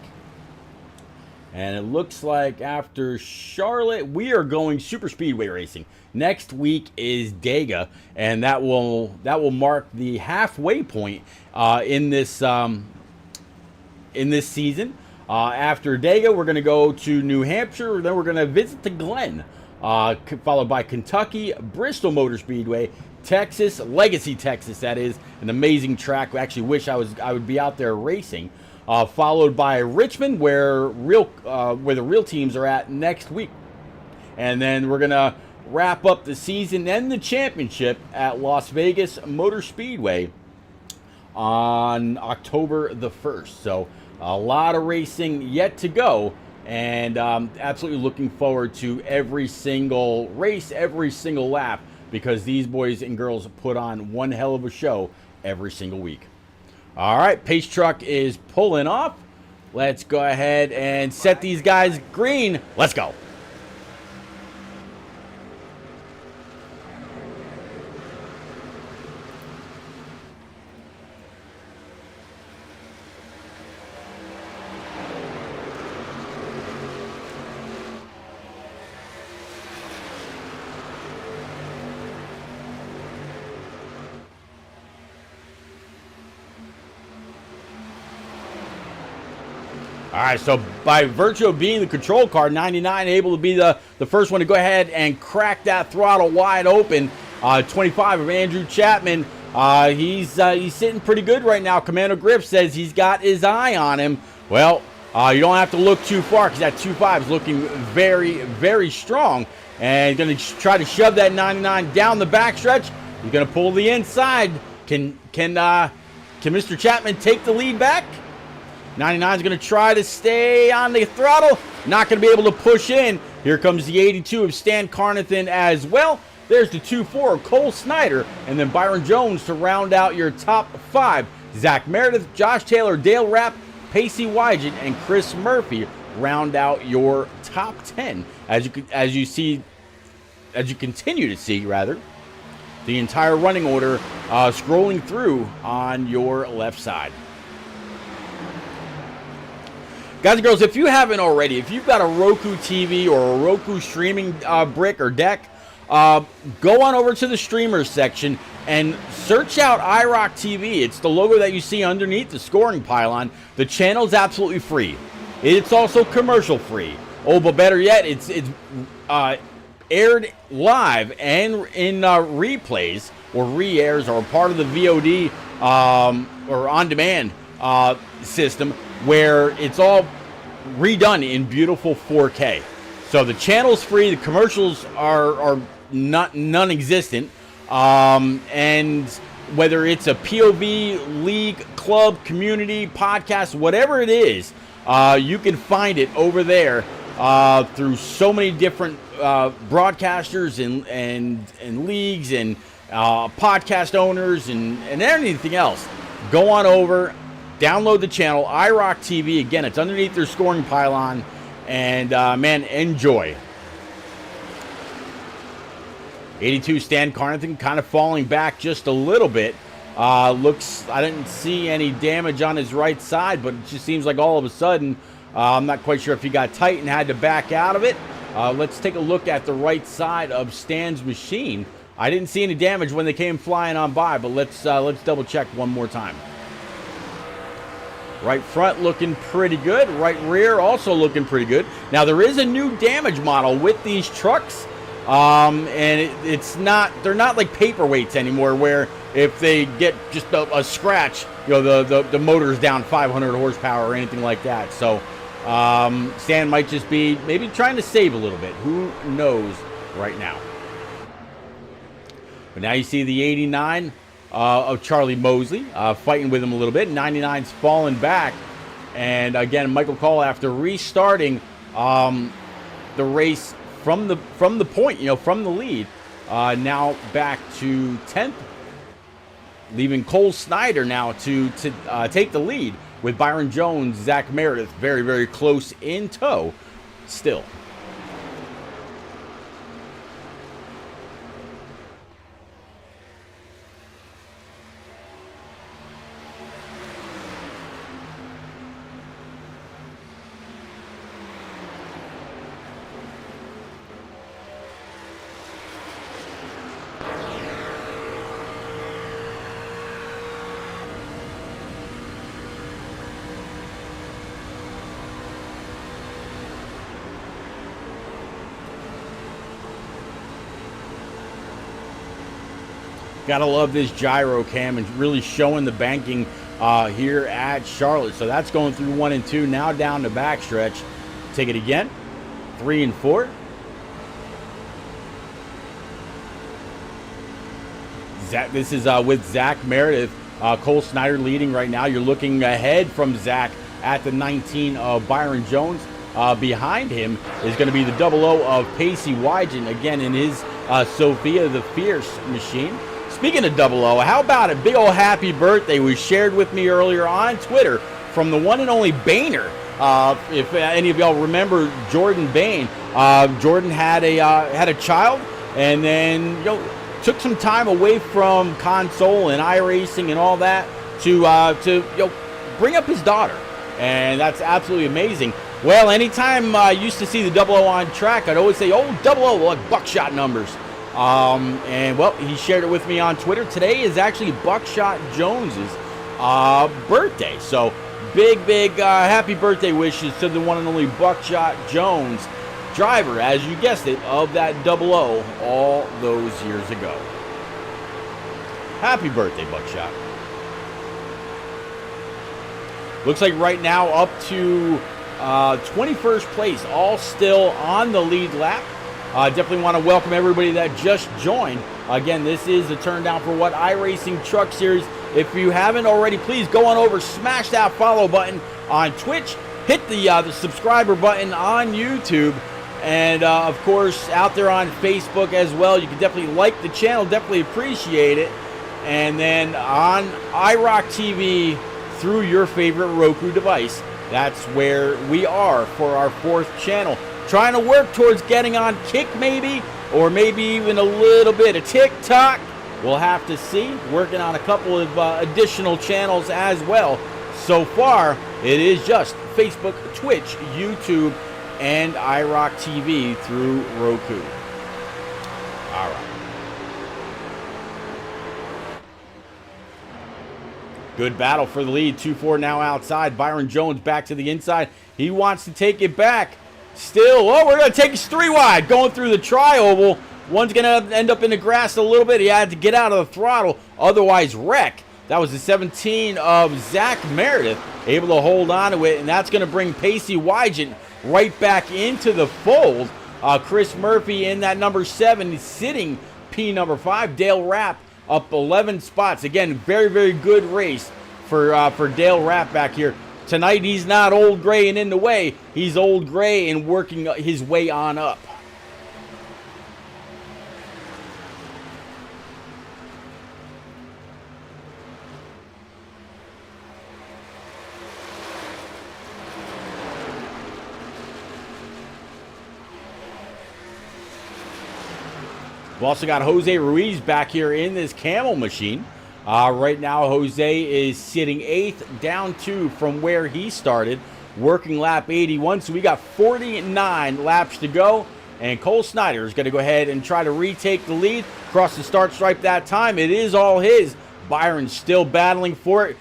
And it looks like after Charlotte, we are going super speedway racing. Next week is Dega, and that will mark the halfway point in this season. After Dega, we're going to go to New Hampshire. Then we're going to visit the Glen, followed by Kentucky, Bristol Motor Speedway, Texas, Legacy, Texas. That is an amazing track. I actually wish I would be out there racing. Followed by Richmond, where the real teams are at next week. And then we're going to wrap up the season and the championship at Las Vegas Motor Speedway on October the 1st. So a lot of racing yet to go, and absolutely looking forward to every single race, every single lap, because these boys and girls put on one hell of a show every single week. All right, pace truck is pulling off. Let's go ahead and set these guys green. Let's go. All right, so by virtue of being the control car, 99 able to be the first one to go ahead and crack that throttle wide open. 25 of Andrew Chapman. He's sitting pretty good right now. Commando Grip says he's got his eye on him. Well, you don't have to look too far, because that 25 is looking very, very strong. And he's going to try to shove that 99 down the backstretch. He's going to pull the inside. Can Mr. Chapman take the lead back? 99 is going to try to stay on the throttle. Not going to be able to push in. Here comes the 82 of Stan Carnathan as well. There's the 2-4 of Cole Snyder. And then Byron Jones to round out your top 5. Zach Meredith, Josh Taylor, Dale Rapp, Pacey Wygant, and Chris Murphy round out your top 10. As you continue to see, the entire running order scrolling through on your left side. Guys and girls, if you haven't already, if you've got a Roku TV or a Roku streaming brick or deck, go on over to the streamers section and search out iRock TV. It's the logo that you see underneath the scoring pylon. The channel's absolutely free. It's also commercial free. Oh, but better yet, it's aired live and in replays or re-airs or part of the VOD or on-demand system, where it's all redone in beautiful 4K. So the channel's free, the commercials are non-existent, and whether it's a POV, league, club, community, podcast, whatever it is, you can find it over there through so many different broadcasters and leagues and podcast owners and anything else. Go on over, download the channel, iRock TV. Again, it's underneath their scoring pylon. And, man, enjoy. 82 Stan Carnathan kind of falling back just a little bit. I didn't see any damage on his right side, but it just seems like all of a sudden, I'm not quite sure if he got tight and had to back out of it. Let's take a look at the right side of Stan's machine. I didn't see any damage when they came flying on by, but let's double check one more time. Right front looking pretty good. Right rear also looking pretty good. Now there is a new damage model with these trucks, and they're not like paperweights anymore, where if they get just a scratch, the motor's down 500 horsepower or anything like that. So Stan might just be maybe trying to save a little bit. Who knows right now? But now you see the 89 of Charlie Mosley fighting with him a little bit. 99's falling back. And again, Michael Call, after restarting the race from the point, from the lead, now back to 10th, leaving Cole Snyder now to take the lead with Byron Jones, Zach Meredith very, very close in tow still. Gotta love this gyro cam and really showing the banking here at Charlotte. So that's going through 1 and 2, now down the backstretch. Take it again, 3 and 4. This is with Zach Meredith. Cole Snyder leading right now. You're looking ahead from Zach at the 19 of Byron Jones. Behind him is going to be the 00 of Pacey Wygen, again in his Sophia the Fierce machine. Speaking of 00, how about a big old happy birthday was shared with me earlier on Twitter from the one and only Boehner. If any of y'all remember Jordan Bain, Jordan had a child, and then took some time away from console and iRacing and all that to bring up his daughter, and that's absolutely amazing. Well, anytime I used to see the 00 on track, I'd always say, "Oh, 00, like buckshot numbers." And well, he shared it with me on Twitter. Today is actually Buckshot Jones's birthday. So big happy birthday wishes to the one and only Buckshot Jones, driver, as you guessed it, of that 00 all those years ago. Happy birthday, Buckshot. Looks like right now up to 21st place, all still on the lead lap. Definitely want to welcome everybody that just joined. Again, this is the Turn Down for What iRacing Truck Series. If you haven't already, please go on over, smash that follow button on Twitch, hit the subscriber button on YouTube, and of course out there on Facebook as well. You can definitely like the channel, definitely appreciate it. And then on iRock TV through your favorite Roku device, that's where we are for our 4th channel. Trying to work towards getting on Kick maybe, or maybe even a little bit of TikTok. We'll have to see. Working on a couple of additional channels as well. So far, it is just Facebook, Twitch, YouTube, and iRock TV through Roku. All right. Good battle for the lead. 2-4 now outside. Byron Jones back to the inside. He wants to take it back. Still, we're going to take us 3 wide. Going through the tri-oval. One's going to end up in the grass a little bit. He had to get out of the throttle, otherwise wreck. That was the 17 of Zach Meredith, able to hold on to it, and that's going to bring Pacey Wygen right back into the fold. Chris Murphy in that number 7, sitting P number 5. Dale Rapp up 11 spots. Again, very good race for Dale Rapp back here. Tonight, he's not old gray and in the way. He's old gray and working his way on up. We've also got Jose Ruiz back here in this Camel machine. Right now, Jose is sitting 8th, down 2 from where he started, working lap 81. So we got 49 laps to go. And Cole Snyder is going to go ahead and try to retake the lead. Across the start stripe that time. It is all his. Byron's still battling for it.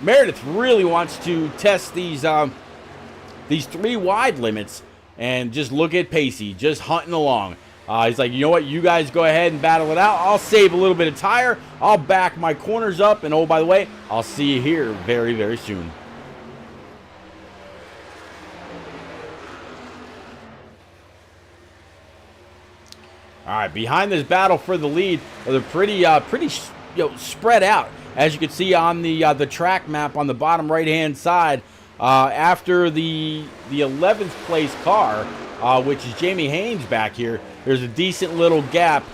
Meredith really wants to test these 3 wide limits. And just look at Pacey, just hunting along. He's like, you know what? You guys go ahead and battle it out. I'll save a little bit of tire. I'll back my corners up. And oh, by the way, I'll see you here very, very soon. All right, behind this battle for the lead, they're pretty spread out, as you can see on the track map on the bottom right-hand side. After the 11th place car, which is Jamie Haynes back here, there's a decent little gap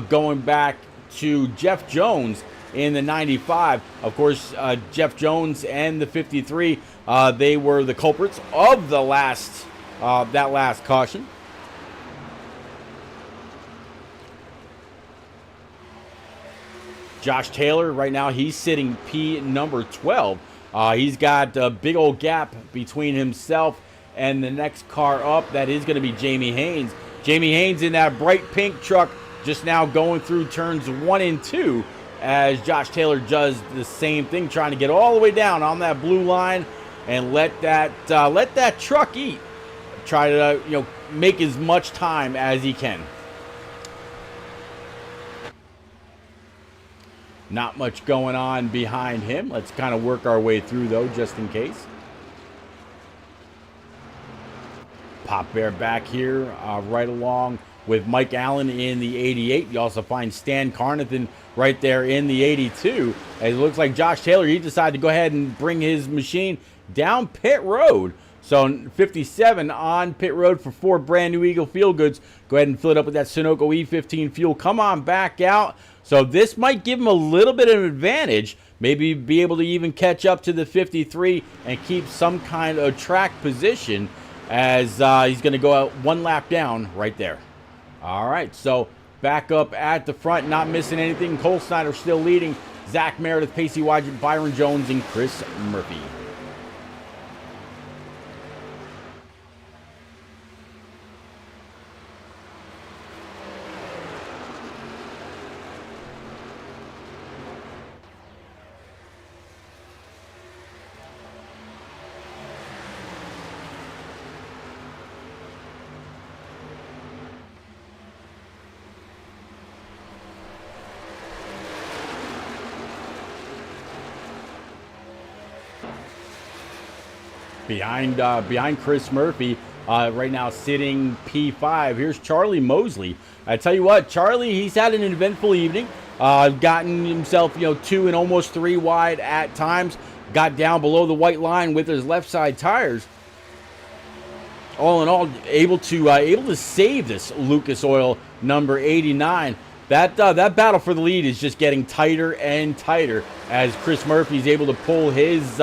going back to Jeff Jones in the 95. Of course, Jeff Jones and the 53, they were the culprits of the that last caution. Josh Taylor, right now, he's sitting P number 12. He's got a big old gap between himself and the next car up. That is going to be Jamie Haynes. Jamie Haynes in that bright pink truck just now going through turns 1 and 2 as Josh Taylor does the same thing, trying to get all the way down on that blue line and let that truck eat. Try to make as much time as he can. Not much going on behind him. Let's kind of work our way through, though, just in case. Pop Bear back here, right along with Mike Allen in the 88. You also find Stan Carnathan right there in the 82. It looks like Josh Taylor, he decided to go ahead and bring his machine down pit road. So 57 on pit road for 4 brand new Eagle Feel Goods. Go ahead and fill it up with that Sunoco E15 fuel. Come on back out. So this might give him a little bit of an advantage. Maybe be able to even catch up to the 53 and keep some kind of track position as he's going to go out 1 lap down right there. All right, so back up at the front, not missing anything. Cole Snyder still leading. Zach Meredith, Pacey Wydrett, Byron Jones, and Chris Murphy. Behind Chris Murphy, right now sitting P5. Here's Charlie Mosley. I tell you what, Charlie, he's had an eventful evening. Gotten himself, 2 and almost 3 wide at times. Got down below the white line with his left side tires. All in all, able to save this Lucas Oil number 89. That battle for the lead is just getting tighter and tighter as Chris Murphy's able to pull his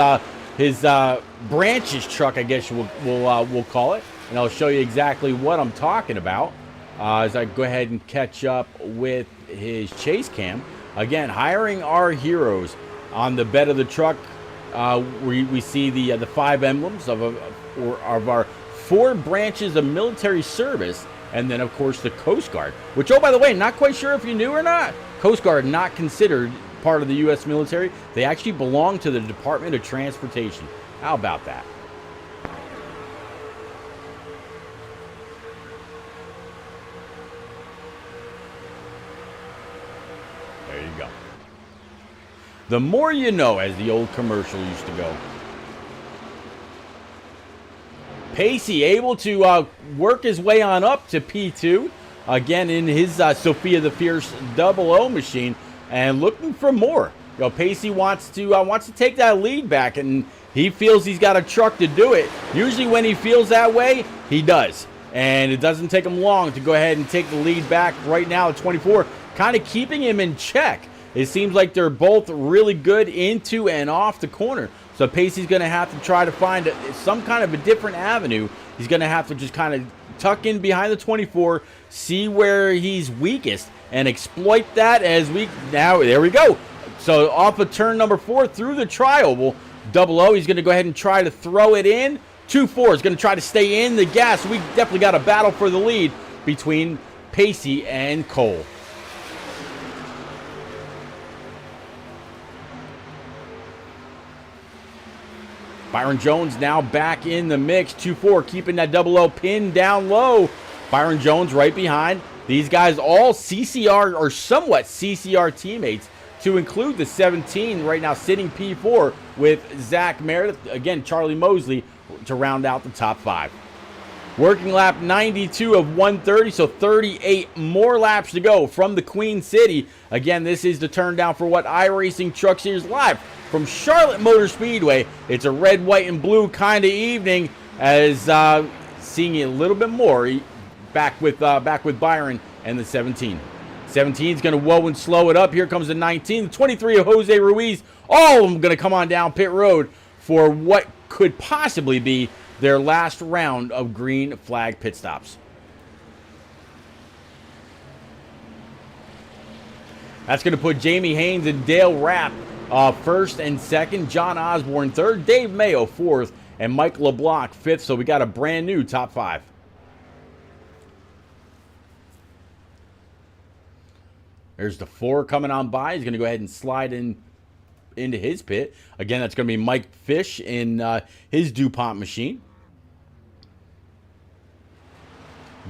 branches truck, I guess we'll call it, and I'll show you exactly what I'm talking about as I go ahead and catch up with his chase cam. Again, hiring our heroes on the bed of the truck. We see the 5 emblems of our 4 branches of military service, and then of course the Coast Guard. Which, oh, by the way, not quite sure if you knew or not, Coast Guard not considered part of the U.S. military. They actually belong to the Department of Transportation. How about that? There you go. The more you know, as the old commercial used to go. Pacey able to work his way on up to P2. Again, in his Sophia the Fierce 00 machine. And looking for more. Pacey wants to take that lead back, and he feels he's got a truck to do it. Usually when he feels that way, he does. And it doesn't take him long to go ahead and take the lead back right now at 24, kind of keeping him in check. It seems like they're both really good into and off the corner. So Pacey's going to have to try to find some kind of a different avenue. He's going to have to just kind of tuck in behind the 24, see where he's weakest, and exploit that as we... Now, there we go. So off of turn number 4 through the tri-oval, Double O, he's going to go ahead and try to throw it in. 2-4 is going to try to stay in the gas. We definitely got a battle for the lead between Pacey and Cole. Byron Jones now back in the mix. 2-4, keeping that Double O pinned down low. Byron Jones right behind. These guys all CCR or somewhat CCR teammates, to include the 17 right now sitting P4 with Zach Meredith. Again, Charlie Mosley to round out the top 5. Working lap 92 of 130, so 38 more laps to go from the Queen City. Again, this is the turn down for what iRacing Truck Series live from Charlotte Motor Speedway. It's a red, white, and blue kind of evening, as seeing a little bit more back with Byron and the 17. 17 is going to whoa and slow it up. Here comes the 19, the 23 of Jose Ruiz. All of them going to come on down pit road for what could possibly be their last round of green flag pit stops. That's going to put Jamie Haynes and Dale Rapp first and second, John Osborne third, Dave Mayo fourth, and Mike LeBlanc fifth. So we got a brand new top 5. There's the 4 coming on by. He's going to go ahead and slide into his pit. Again, that's going to be Mike Fish in his DuPont machine.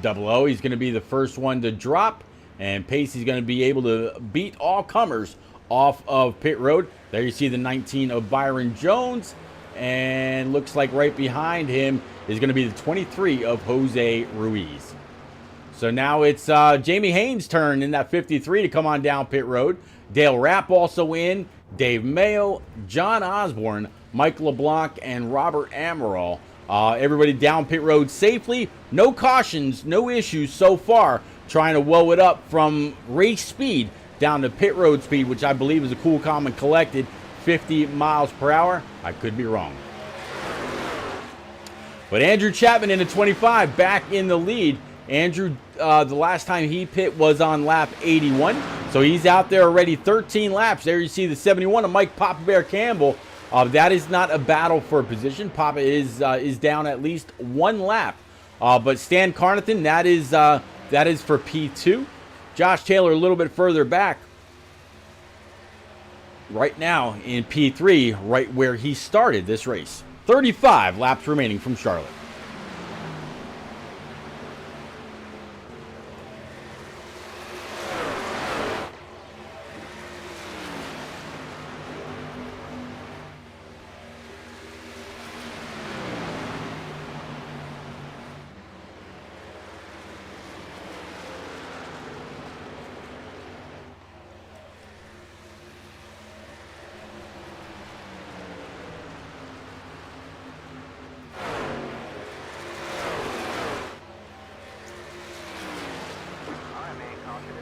Double O, he's going to be the first one to drop, and Pacey's going to be able to beat all comers off of pit road. There you see the 19 of Byron Jones, and looks like right behind him is going to be the 23 of Jose Ruiz. So now it's Jamie Haynes' turn in that 53 to come on down pit road. Dale Rapp also in, Dave Mayo, John Osborne, Mike LeBlanc, and Robert Amaral. Everybody down pit road safely. No cautions, no issues so far. Trying to whoa it up from race speed down to pit road speed, which I believe is a cool, calm, and collected 50 miles per hour. I could be wrong. But Andrew Chapman in the 25 back in the lead. Andrew, the last time he pit was on lap 81. So he's out there already 13 laps. There you see the 71 of Mike Papa Bear Campbell. That is not a battle for position. Papa is down at least 1 lap. But Stan Carnathan, that is for P2. Josh Taylor a little bit further back. Right now in P3, right where he started this race. 35 laps remaining from Charlotte.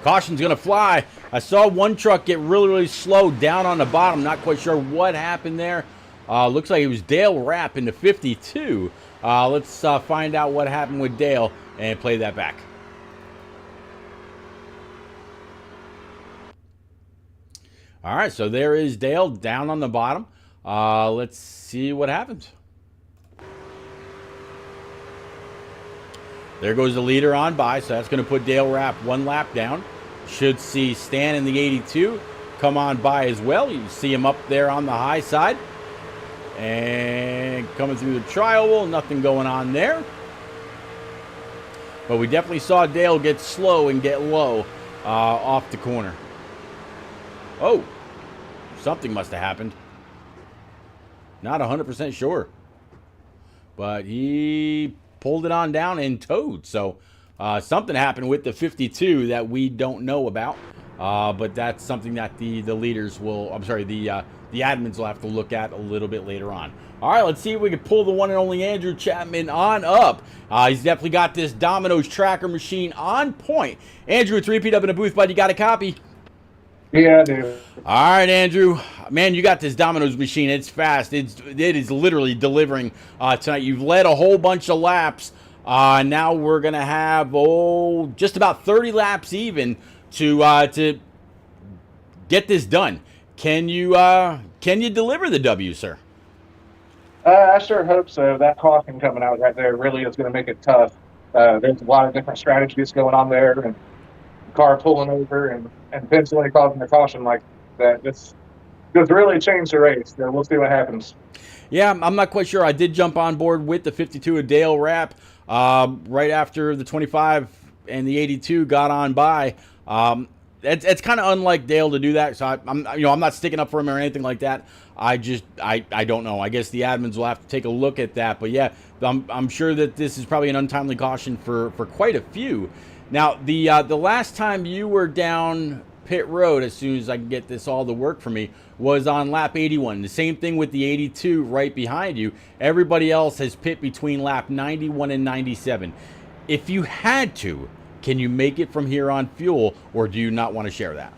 Caution's going to fly. I saw one truck get really, really slow down on the bottom. Not quite sure what happened there. Looks like it was Dale Rapp in the 52. Let's find out what happened with Dale and play that back. All right, so there is Dale down on the bottom. Let's see what happens. There goes the leader on by, so that's going to put Dale Rapp 1 lap down. Should see Stan in the 82 come on by as well. You see him up there on the high side. And coming through the tri-oval, nothing going on there. But we definitely saw Dale get slow and get low off the corner. Oh, something must have happened. Not 100% sure. But he pulled it on down and towed. So something happened with the 52 that we don't know about. But that's something that the leaders will, the admins will have to look at a little bit later on. All right, let's see if we can pull the one and only Andrew Chapman on up. He's definitely got this Domino's tracker machine on point. Andrew, it's repeat up in the booth, bud. You got a copy? Yeah, I do. All right, Andrew. Man, you got this Domino's machine. It's fast. It is literally delivering tonight. You've led a whole bunch of laps. Now we're gonna have just about 30 laps even to get this done. Can you deliver the W, sir? I sure hope so. That caution coming out right there really is going to make it tough. There's a lot of different strategies going on there, and the car pulling over and eventually causing a caution like that. It's really changed the race. So we'll see what happens. Yeah, I'm not quite sure. I did jump on board with the 52 a Dale wrap right after the 25 and the 82 got on by. It's kind of unlike Dale to do that. So I'm not sticking up for him or anything like that. I don't know. I guess the admins will have to take a look at that. But yeah, I'm sure that this is probably an untimely caution for quite a few. Now the last time you were down pit road, as soon as I can get this all to work for me, was on lap 81. The same thing with the 82 right behind you. Everybody else has pit between lap 91 and 97. If you had to, can you make it from here on fuel, or do you not want to share that?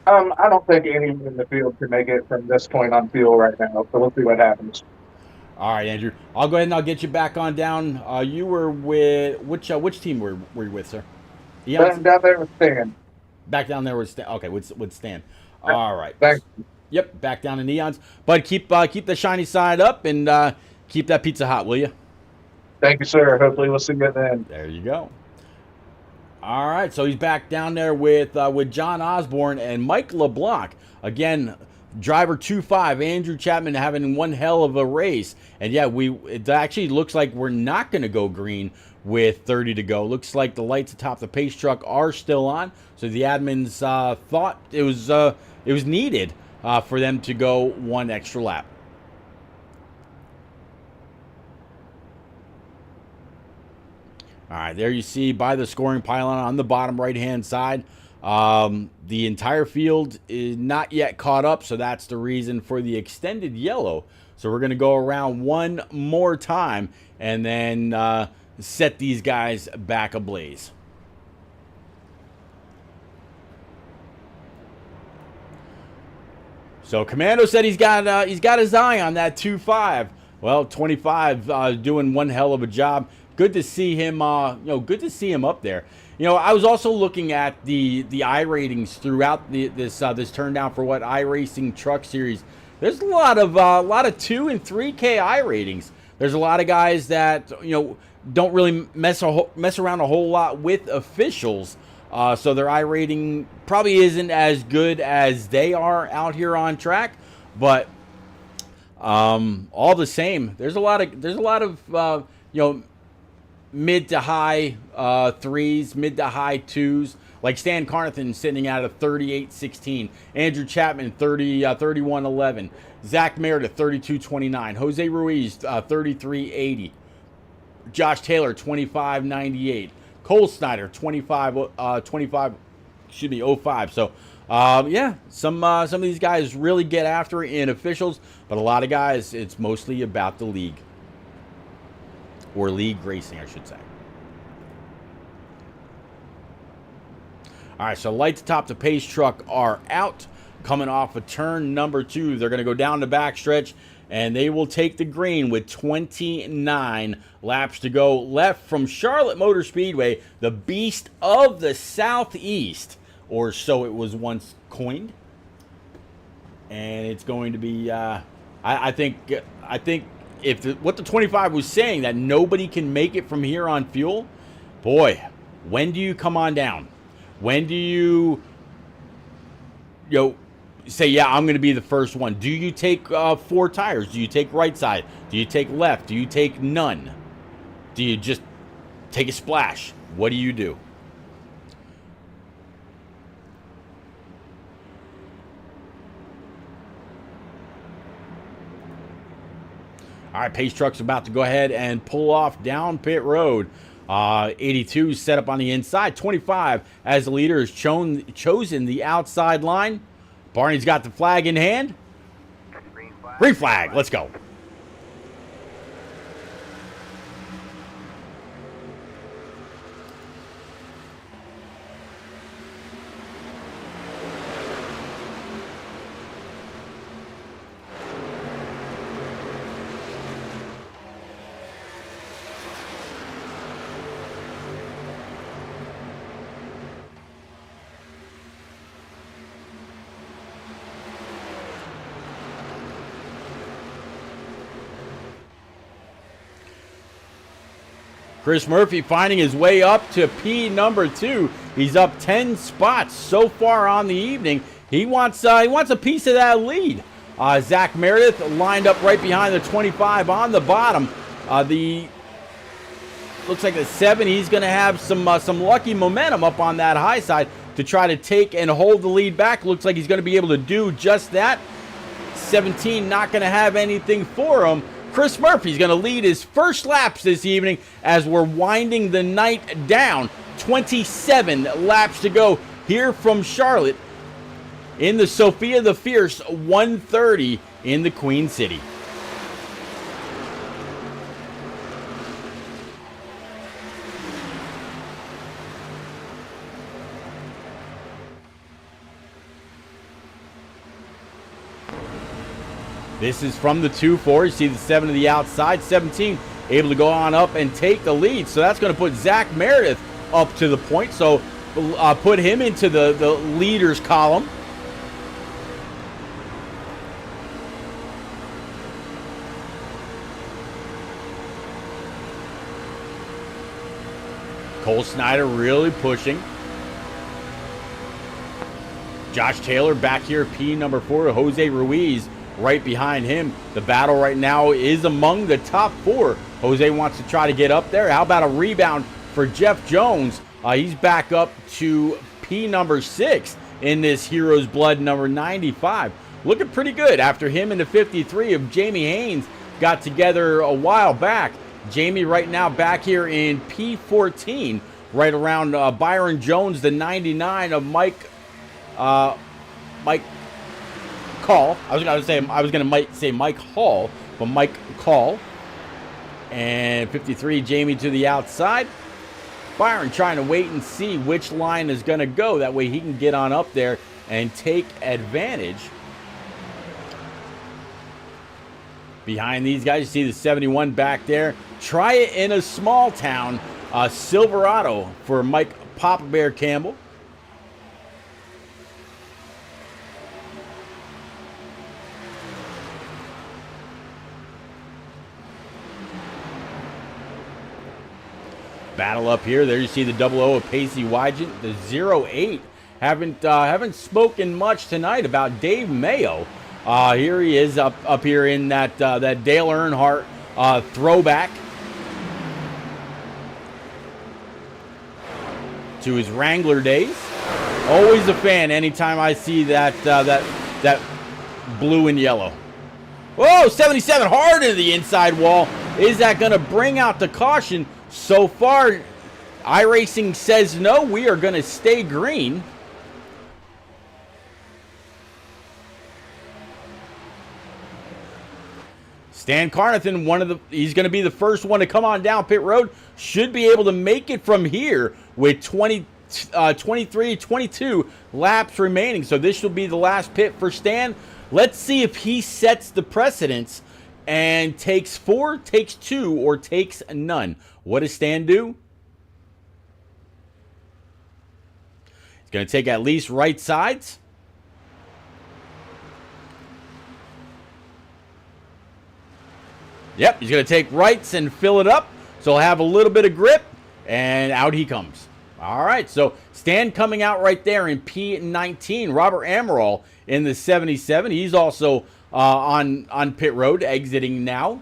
I don't think anyone in the field can make it from this point on fuel right now. So we'll see what happens. All right, Andrew. I'll go ahead and I'll get you back on down. You were with which team were you with, sir? Down there with Stan. Back down there with Stan. Okay, with Stan. All right. Thanks. Yep, back down in Neons. But keep the shiny side up and keep that pizza hot, will you? Thank you, sir. Hopefully we'll see you then. There you go. All right, so he's back down there with John Osborne and Mike LeBlanc. Again, driver 2-5, Andrew Chapman having one hell of a race. And yeah, it actually looks like we're not going to go green with 30 to go. Looks like the lights atop the pace truck are still on. So the admins thought it was needed for them to go one extra lap. All right, there you see by the scoring pylon on the bottom right-hand side. The entire field is not yet caught up, so that's the reason for the extended yellow. So we're going to go around one more time and then set these guys back ablaze. So Commando said he's got his eye on that 2-5. Well, 25 doing one hell of a job. Good to see him. Good to see him up there. I was also looking at the iRatings throughout this turn down for what iRacing Truck Series. There's a lot of 2 and 3K iRatings. There's a lot of guys that don't really mess around a whole lot with officials. So their iRating probably isn't as good as they are out here on track, but all the same, there's a lot of mid to high 3s, mid to high 2s, like Stan Carnathan sitting at a 38.16, Andrew Chapman 31.11, Zach Meredith 32.29, Jose Ruiz 33.80, Josh Taylor 25.98, Cole Snyder 25 should be 05. So some of these guys really get after it in officials, but a lot of guys, it's mostly about the league. Or league racing, I should say. All right, so lights atop the pace truck are out. Coming off of turn number 2. They're going to go down the backstretch, and they will take the green with 29 laps to go left from Charlotte Motor Speedway, the beast of the Southeast, or so it was once coined. And it's going to be, I think if what the 25 was saying, that nobody can make it from here on fuel, boy, when do you come on down? When do you say, yeah, I'm going to be the first one? Do you take 4 tires? Do you take right side? Do you take left? Do you take none? Do you just take a splash? What do you do? All right, pace truck's about to go ahead and pull off down pit road. 82 set up on the inside. 25 as the leader has chosen the outside line. Barney's got the flag in hand. Green flag. Let's go. Chris Murphy finding his way up to P number 2. He's up 10 spots so far on the evening. He wants a piece of that lead. Zach Meredith lined up right behind the 25 on the bottom. Looks like the 7, he's going to have some lucky momentum up on that high side to try to take and hold the lead back. Looks like he's going to be able to do just that. 17 not going to have anything for him. Chris Murphy's going to lead his first laps this evening as we're winding the night down. 27 laps to go here from Charlotte in the Sophia the Fierce 130 in the Queen City. This is from the 2-4. You see the 7 to the outside. 17 able to go on up and take the lead. So that's going to put Zach Meredith up to the point. So put him into the leaders column. Cole Snyder really pushing. Josh Taylor back here, P number 4. Jose Ruiz right behind him. The battle right now is among the top 4. Jose wants to try to get up there. How about a rebound for Jeff Jones? He's back up to P number 6 in this Hero's Blood number 95. Looking pretty good after him and the 53 of Jamie Haynes got together a while back. Jamie right now back here in P14, right around Byron Jones, the 99 of Mike Call. I was gonna say Mike Hall, but Mike Call. And 53, Jamie to the outside. Byron trying to wait and see which line is gonna go. That way he can get on up there and take advantage. Behind these guys, you see the 71 back there. Try it in a small town. Silverado for Mike Papa Bear Campbell. Battle up here. There you see the 00 of Pacey Wygant, the 08. Haven't spoken much tonight about Dave Mayo. Here he is up here in that Dale Earnhardt throwback to his Wrangler days. Always a fan anytime I see that blue and yellow. Whoa, 77 hard into the inside wall. Is that going to bring out the caution? So far, iRacing says no. We are going to stay green. Stan Carnathan, he's going to be the first one to come on down pit road. Should be able to make it from here with 23, 22 laps remaining. So this will be the last pit for Stan. Let's see if he sets the precedence and takes 4, takes 2, or takes none. What does Stan do? He's going to take at least right sides. Yep, he's going to take rights and fill it up. So he'll have a little bit of grip, and out he comes. All right, so Stan coming out right there in P19. Robert Amaral in the 77. He's also on pit road, exiting now.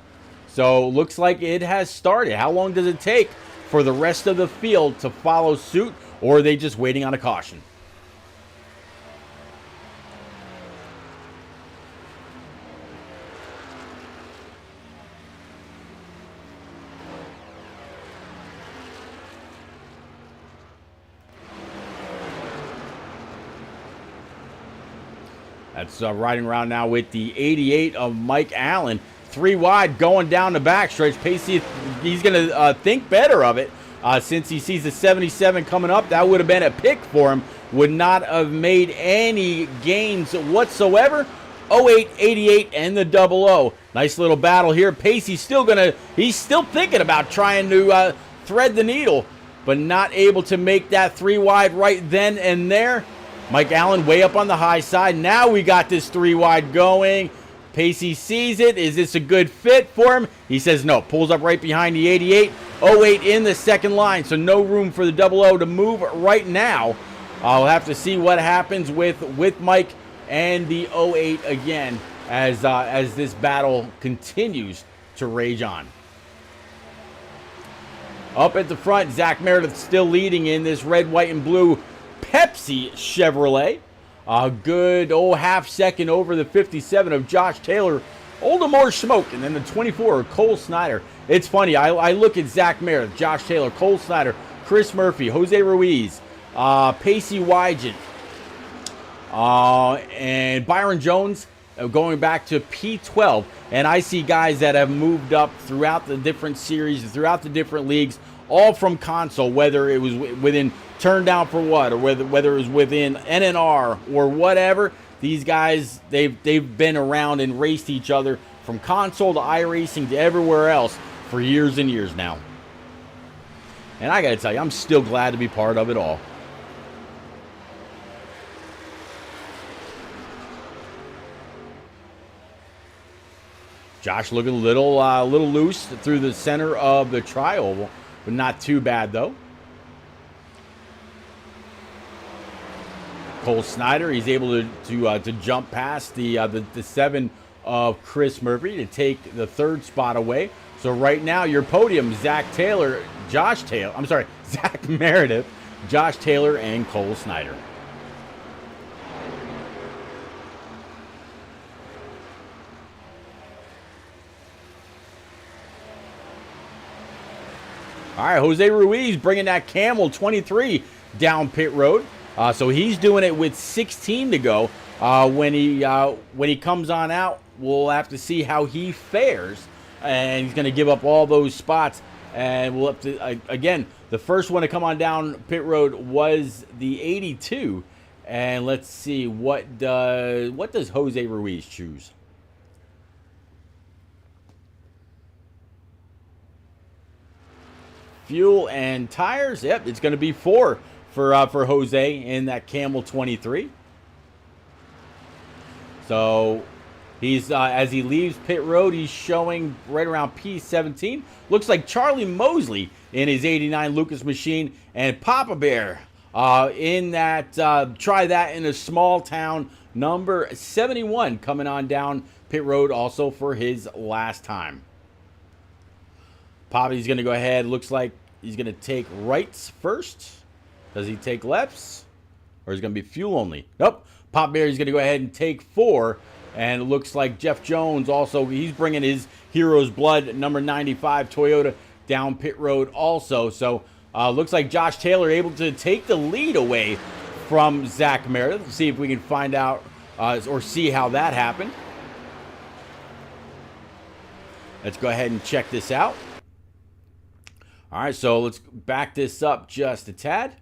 So looks like it has started. How long does it take for the rest of the field to follow suit, or are they just waiting on a caution? That's riding around now with the 88 of Mike Allen. 3 wide going down the backstretch. Pacey, he's going to think better of it since he sees the 77 coming up. That would have been a pick for him. Would not have made any gains whatsoever. 08, 88, and the 00. Nice little battle here. Pacey's he's still thinking about trying to thread the needle, but not able to make that 3 wide right then and there. Mike Allen way up on the high side. Now we got this 3 wide going. Pacey sees it. Is this a good fit for him? He says no. Pulls up right behind the 88. 08 in the second line, so no room for the 00 to move right now. I'll have to see what happens with Mike and the 08 again as this battle continues to rage on. Up at the front, Zach Meredith still leading in this red, white, and blue Pepsi Chevrolet. A good half second over the 57 of Josh Taylor. More smoke, and then the 24 of Cole Snyder. It's funny, I look at Zach Meredith, Josh Taylor, Cole Snyder, Chris Murphy, Jose Ruiz, Pacey Wygant, and Byron Jones going back to P12. And I see guys that have moved up throughout the different series, throughout the different leagues, all from console, whether it was within Turn Down for What, or whether it was within NNR or whatever. These guys, they've been around and raced each other from console to iRacing to everywhere else for years and years now. And I got to tell you, I'm still glad to be part of it all. Josh looking a little loose through the center of the tri-oval, but not too bad though. Cole Snyder, he's able to jump past the 7 of Chris Murphy to take the third spot away. So right now your podium, Zach Meredith, Josh Taylor, and Cole Snyder. All right, Jose Ruiz bringing that Camel 23 down pit road. So he's doing it with 16 to go. When he comes on out, we'll have to see how he fares. And he's going to give up all those spots. And we'll have to, again, the first one to come on down pit road was the 82. And let's see, what does Jose Ruiz choose? Fuel and tires. Yep, it's going to be 4 for Jose in that Camel 23. So he's as he leaves pit road, he's showing right around P17. Looks like Charlie Mosley in his 89 Lucas machine, and Papa Bear in that try that in a small town number 71 coming on down pit road also for his last time. Poppy's going to go ahead. Looks like he's going to take rights first. Does he take lefts? Or is it going to be fuel only? Nope. Pop Bear is going to go ahead and take 4. And it looks like Jeff Jones also, he's bringing his Hero's Blood number 95 Toyota down pit road also. So looks like Josh Taylor able to take the lead away from Zach Meredith. Let's see if we can find out or see how that happened. Let's go ahead and check this out. All right, so let's back this up just a tad.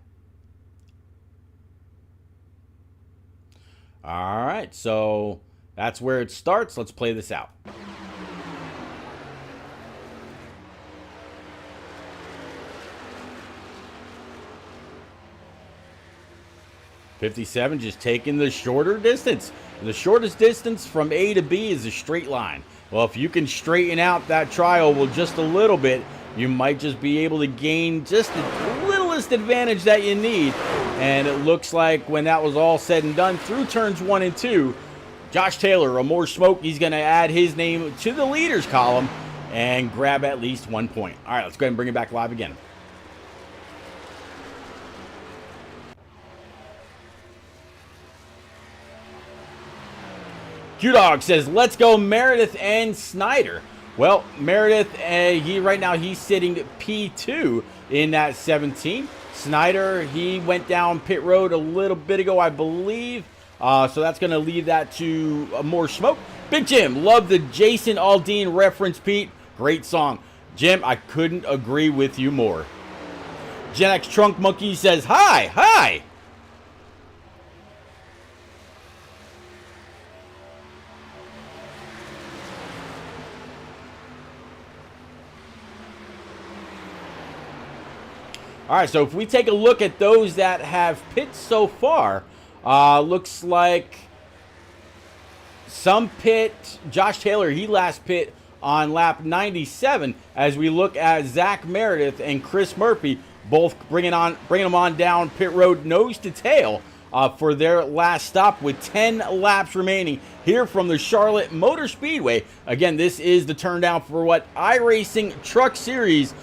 All right, so that's where it starts. Let's play this out. .57 just taking the shorter distance. The shortest distance from A to B is a straight line. Well, if you can straighten out that tri-oval just a little bit, you might just be able to gain just the littlest advantage that you need. And it looks like when that was all said and done through turns 1 and 2, Josh Taylor, or more smoke, he's going to add his name to the leaders column and grab at least 1 point. All right, let's go ahead and bring it back live again. Q-Dog says, let's go Meredith and Snyder. Well, Meredith, right now he's sitting P2 in that 17. Snyder, he went down pit road a little bit ago, I believe. So that's going to leave that to more smoke. Big Jim, love the Jason Aldean reference, Pete. Great song. Jim, I couldn't agree with you more. Gen X Trunk Monkey says, hi, hi. All right, so if we take a look at those that have pit so far, looks like some pit. Josh Taylor, he last pit on lap 97 as we look at Zach Meredith and Chris Murphy both bringing them on down pit road nose to tail for their last stop with 10 laps remaining here from the Charlotte Motor Speedway. Again, this is the turn down for what iRacing Truck Series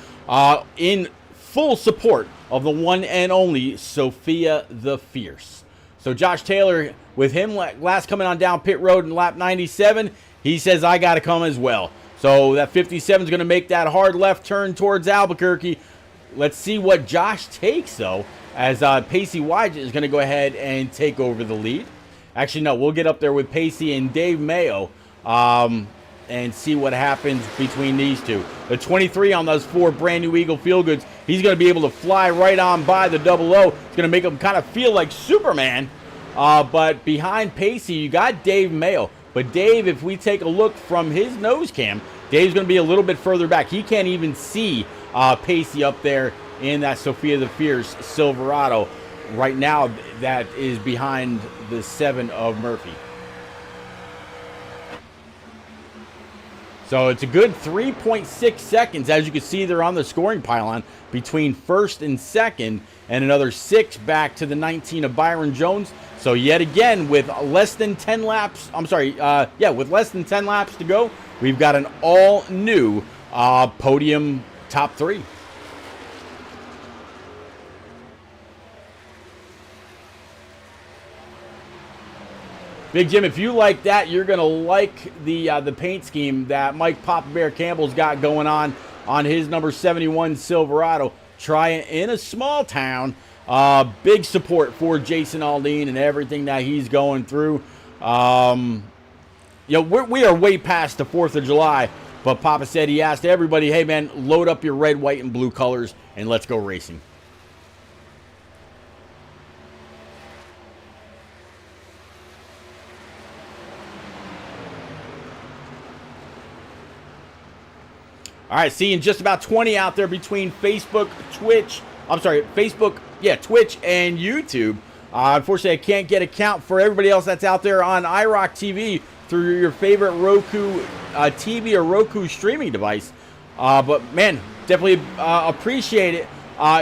in full support of the one and only Sophia the Fierce. So Josh Taylor, with him last coming on down pit road in lap 97, he says, I got to come as well. So that 57 is going to make that hard left turn towards Albuquerque. Let's see what Josh takes, though, as Pacey Wydget is going to go ahead and take over the lead. Actually, no, we'll get up there with Pacey and Dave Mayo and see what happens between these two. The 23 on those 4 brand new Eagle Feel Goods, he's going to be able to fly right on by the 00. It's going to make him kind of feel like Superman. But behind Pacey, you got Dave Mayo. But Dave, if we take a look from his nose cam, Dave's going to be a little bit further back. He can't even see Pacey up there in that Sophia the Fierce Silverado right now that is behind the 7 of Murphy. So it's a good 3.6 seconds. As you can see, they're on the scoring pylon between first and second, and another 6 back to the 19 of Byron Jones. So yet again, with less than 10 laps, with less than 10 laps to go, we've got an all-new podium top 3. Big Jim, if you like that, you're going to like the paint scheme that Mike Papa Bear Campbell's got going on his number 71 Silverado. Try it in a small town. Big support for Jason Aldean and everything that he's going through. We are way past the 4th of July, but Papa said he asked everybody, hey, man, load up your red, white, and blue colors, and let's go racing. All right, seeing just about 20 out there between Facebook, Twitch, Twitch and YouTube. Unfortunately, I can't get a count for everybody else that's out there on iRock TV through your favorite Roku TV or Roku streaming device. But, man, definitely appreciate it.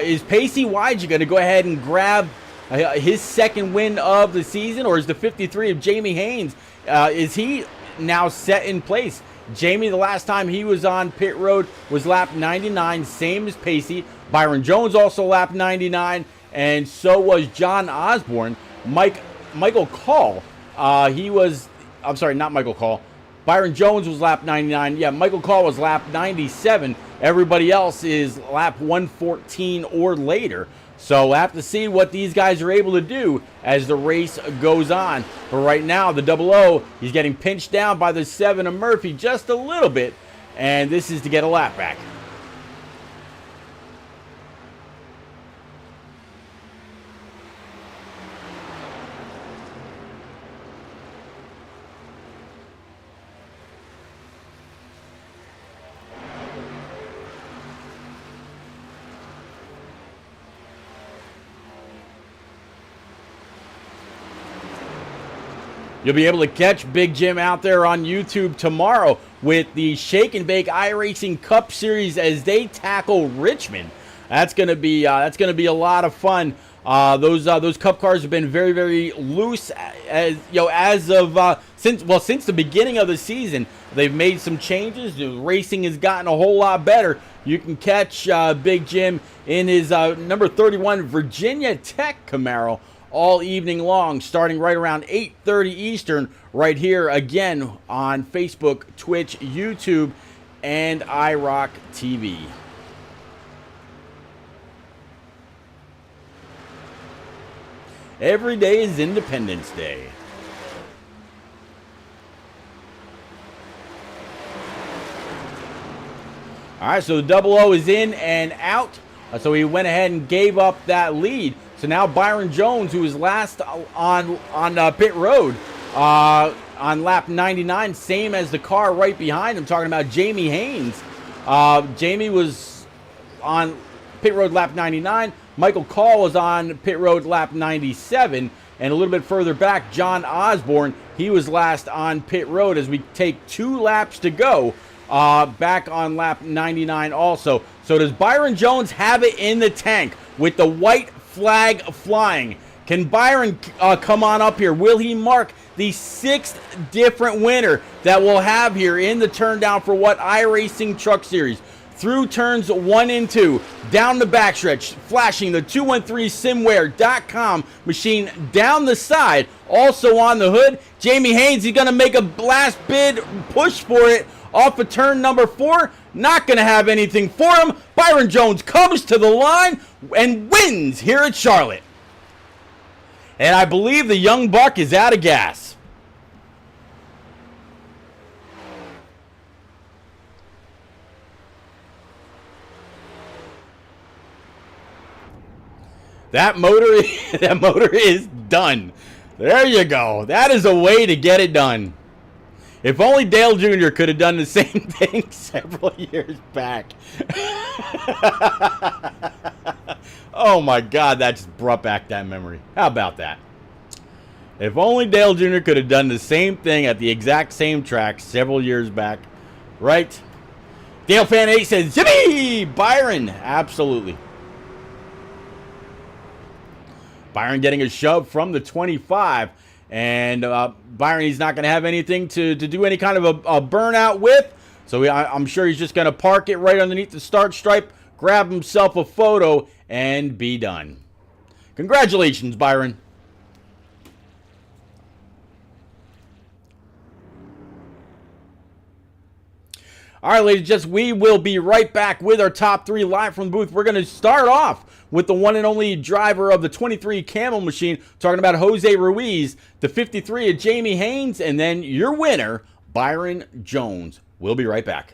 Is Pacey Wydget going to go ahead and grab his second win of the season, or is the 53 of Jamie Haynes, is he now set in place? Jamie, the last time he was on pit road was lap 99, same as Pacey. Byron Jones also lap 99, and so was John Osborne. Michael Call, not Michael Call. Byron Jones was lap 99. Yeah, Michael Call was lap 97. Everybody else is lap 114 or later. So we'll have to see what these guys are able to do as the race goes on. But right now, the 00, he's getting pinched down by the 7 of Murphy just a little bit. And this is to get a lap back. You'll be able to catch Big Jim out there on YouTube tomorrow with the Shake and Bake iRacing Cup Series as they tackle Richmond. That's going to be a lot of fun. Those Cup cars have been very, very loose since the beginning of the season. They've made some changes. The racing has gotten a whole lot better. You can catch Big Jim in his number 31 Virginia Tech Camaro all evening long, starting right around 8:30 Eastern, right here again on Facebook, Twitch, YouTube, and iRock TV. Every day is Independence Day. All right, so the 00 is in and out. So he went ahead and gave up that lead. So now Byron Jones, who was last on pit road on lap 99, same as the car right behind him, talking about Jamie Haynes. Jamie was on pit road lap 99. Michael Call was on pit road lap 97. And a little bit further back, John Osborne, he was last on pit road as we take 2 laps to go back on lap 99 also. So does Byron Jones have it in the tank with the white flag flying? Can Byron come on up here? Will he mark the 6th different winner that we'll have here in the Turn Down for What iRacing Truck Series? Through turns 1 and 2, down the backstretch, flashing the 213simware.com machine down the side. Also on the hood, Jamie Haynes, he's going to make a last bid push for it off of turn number 4. Not going to have anything for him. Byron Jones comes to the line and wins here at Charlotte. And I believe the young buck is out of gas. That motor is done. There you go. That is a way to get it done. If only Dale Jr. could have done the same thing several years back. Oh my God, that just brought back that memory. How about that? If only Dale Jr. could have done the same thing at the exact same track several years back. Right? Dale Fan 8 says, Jimmy! Byron! Absolutely. Byron getting a shove from the 25. And Byron, he's not going to have anything to do any kind of a burnout with. So I'm sure he's just going to park it right underneath the start stripe, grab himself a photo, and be done. Congratulations, Byron. All right, ladies and gents, we will be right back with our top 3 live from the booth. We're going to start off with the one and only driver of the 23 Camel Machine, talking about Jose Ruiz, the 53 of Jamie Haynes, and then your winner, Byron Jones. We'll be right back.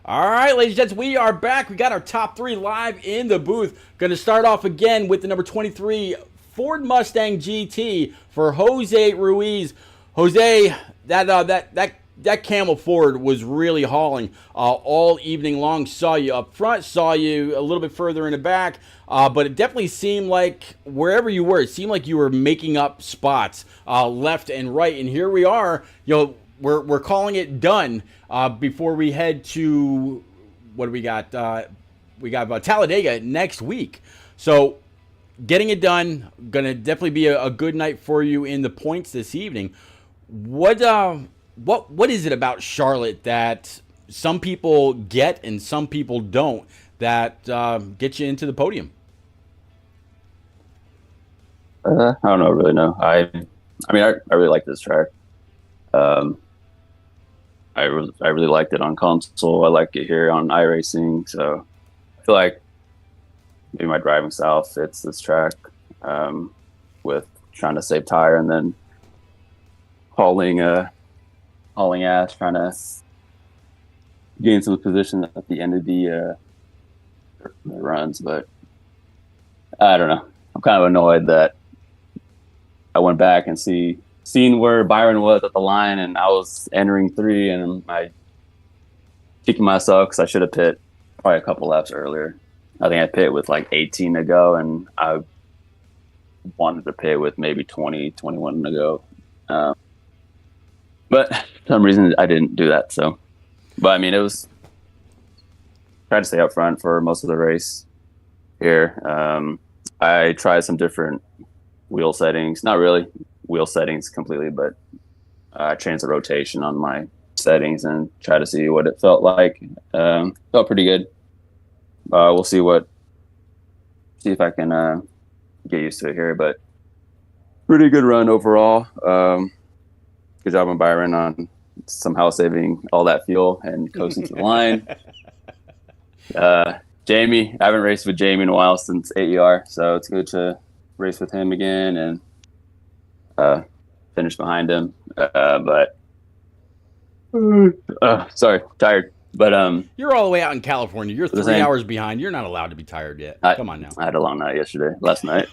All right, ladies and gents, we are back. We got our top 3 live in the booth. Going to start off again with the number 23 Ford Mustang GT for Jose Ruiz. Jose, that that Camel Ford was really hauling all evening long. Saw you up front, saw you a little bit further in the back, but it definitely seemed like wherever you were, it seemed like you were making up spots left and right. And here we are, we're calling it done before we head to, what do we got? We got Talladega next week. So getting it done, going to definitely be a good night for you in the points this evening. What is it about Charlotte that some people get and some people don't that get you into the podium? I don't really know. I mean, I really like this track. I really liked it on console. I like it here on iRacing. So I feel like maybe my driving style fits this track, with trying to save tire and then hauling ass, trying to gain some position at the end of the runs. But I don't know. I'm kind of annoyed that I went back and seen where Byron was at the line, and I was entering 3, and I kicking myself because I should have pit probably a couple laps earlier. I think I pit with like 18 to go, and I wanted to pit with maybe 20, 21 to go. But for some reason I didn't do that. So, but I mean, it was tried to stay up front for most of the race here. I tried some different wheel settings, not really wheel settings completely, but I changed the rotation on my settings and try to see what it felt like. Felt pretty good. We'll see if I can get used to it here, but pretty good run overall. Good job on Byron on somehow saving all that fuel and coasting to the line. Jamie, I haven't raced with Jamie in a while since AER, so it's good to race with him again and finish behind him. But sorry, tired. But you're all the way out in California. You're 3 same. hours behind. You're not allowed to be tired yet. Come on now. I had a long night last night.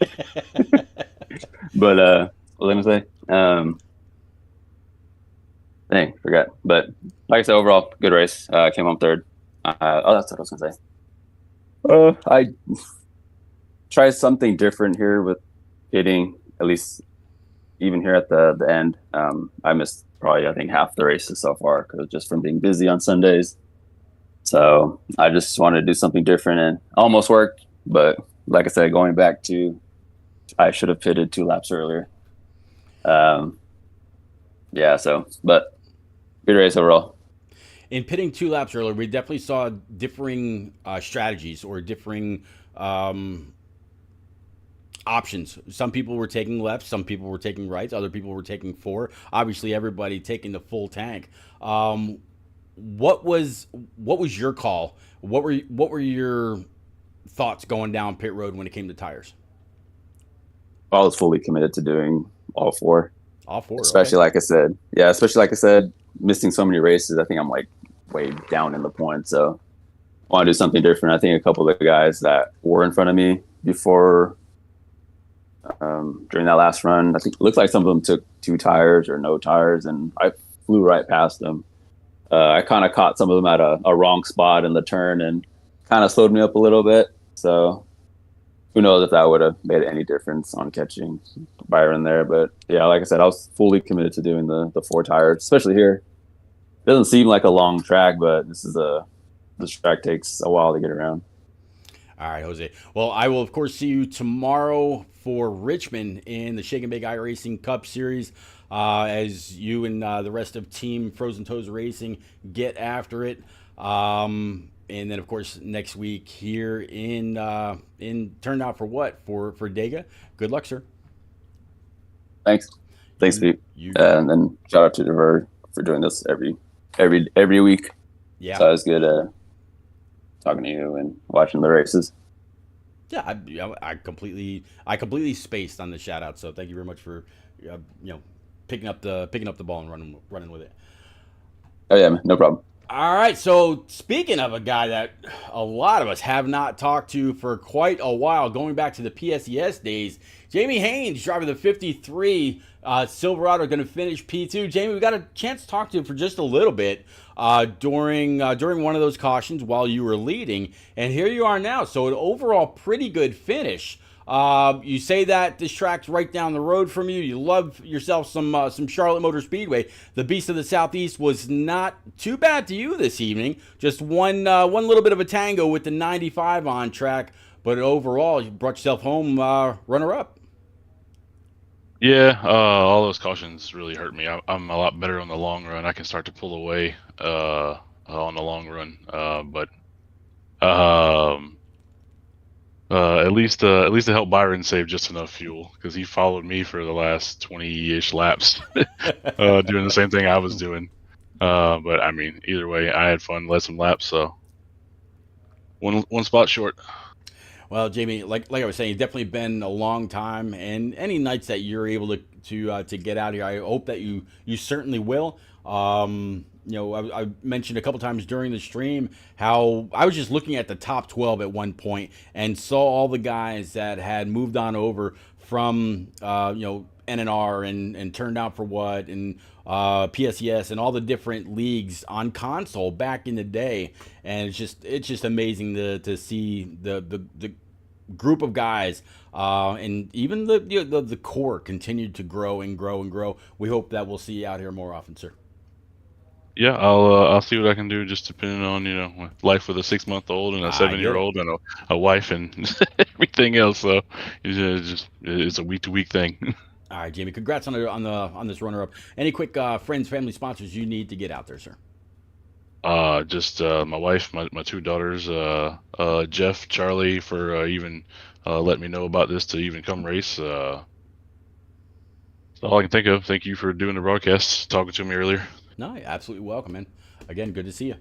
But what was I gonna say? Dang, forgot. But like I said, overall, good race. Came home third. That's what I was gonna say. I tried something different here with hitting, at least even here at the end. I missed probably, I think, half the races so far because just from being busy on Sundays. So I just wanted to do something different, and almost worked. But like I said, going back to, I should have pitted 2 laps earlier. Yeah. So, but good race overall. In pitting 2 laps earlier, we definitely saw differing strategies or differing options. Some people were taking lefts, some people were taking rights, other people were taking 4. Obviously, everybody taking the full tank. What was your call? What were your thoughts going down pit road when it came to tires? I was fully committed to doing all 4. All 4, especially okay. like I said. Yeah, especially like I said, missing so many races. I think I'm like way down in the points. So I want to do something different. I think a couple of the guys that were in front of me before during that last run, I think it looked like some of them took 2 tires or no tires, and I flew right past them. I kind of caught some of them at a wrong spot in the turn and kind of slowed me up a little bit. So who knows if that would have made any difference on catching Byron there. But yeah, like I said, I was fully committed to doing the 4 tires, especially here. It doesn't seem like a long track, but this track takes a while to get around. All right, Jose. Well, I will, of course, see you tomorrow for Richmond in the Shake and Bake iRacing Cup Series as you and the rest of Team Frozen Toes Racing get after it. And then, of course, next week here in Turned Out for What? For Dega. Good luck, sir. Thanks, Pete. And then shout out to Dever for doing this every week. Yeah. So it was good talking to you and watching the races. Yeah, I completely spaced on the shout out. So thank you very much for picking up the ball and running with it. Oh yeah, man, no problem. All right, so speaking of a guy that a lot of us have not talked to for quite a while, going back to the PSES days, Jamie Haynes driving the 53 Silverado, going to finish P2. Jamie, we got a chance to talk to him for just a little bit during one of those cautions while you were leading, and here you are now. So an overall pretty good finish. You say that this track's right down the road from you. You love yourself some Charlotte Motor Speedway. The Beast of the Southeast was not too bad to you this evening. Just one little bit of a tango with the 95 on track, but overall you brought yourself home runner up. Yeah, all those cautions really hurt me. I'm a lot better on the long run. I can start to pull away on the long run, but at least to help Byron save just enough fuel, because he followed me for the last 20-ish laps, doing the same thing I was doing. But I mean, either way, I had fun, led some laps, so one spot short. Well, Jamie, like I was saying, it's definitely been a long time, and any nights that you're able to get out here, I hope that you certainly will. I mentioned a couple times during the stream how I was just looking at the top 12 at one point and saw all the guys that had moved on over from NNR and Turned Out for What and PSES and all the different leagues on console back in the day, and it's just amazing to see the group of guys and even the core continued to grow and grow and grow. We hope that we'll see you out here more often, sir. Yeah, I'll see what I can do, just depending on life with a 6-month-old and a 7-year-old and a wife and everything else. So it's a week-to-week thing. All right, Jamie. Congrats on this runner-up. Any quick friends, family, sponsors you need to get out there, sir? Just my wife, my 2 daughters, Jeff, Charlie, for even letting me know about this to even come race. That's all I can think of. Thank you for doing the broadcast, talking to me earlier. No, you're absolutely welcome, man. Again, good to see you.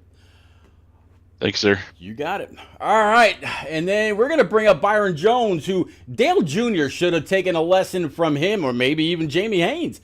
Thanks, sir. You got it. All right. And then we're going to bring up Byron Jones, who Dale Jr. should have taken a lesson from him, or maybe even Jamie Haynes.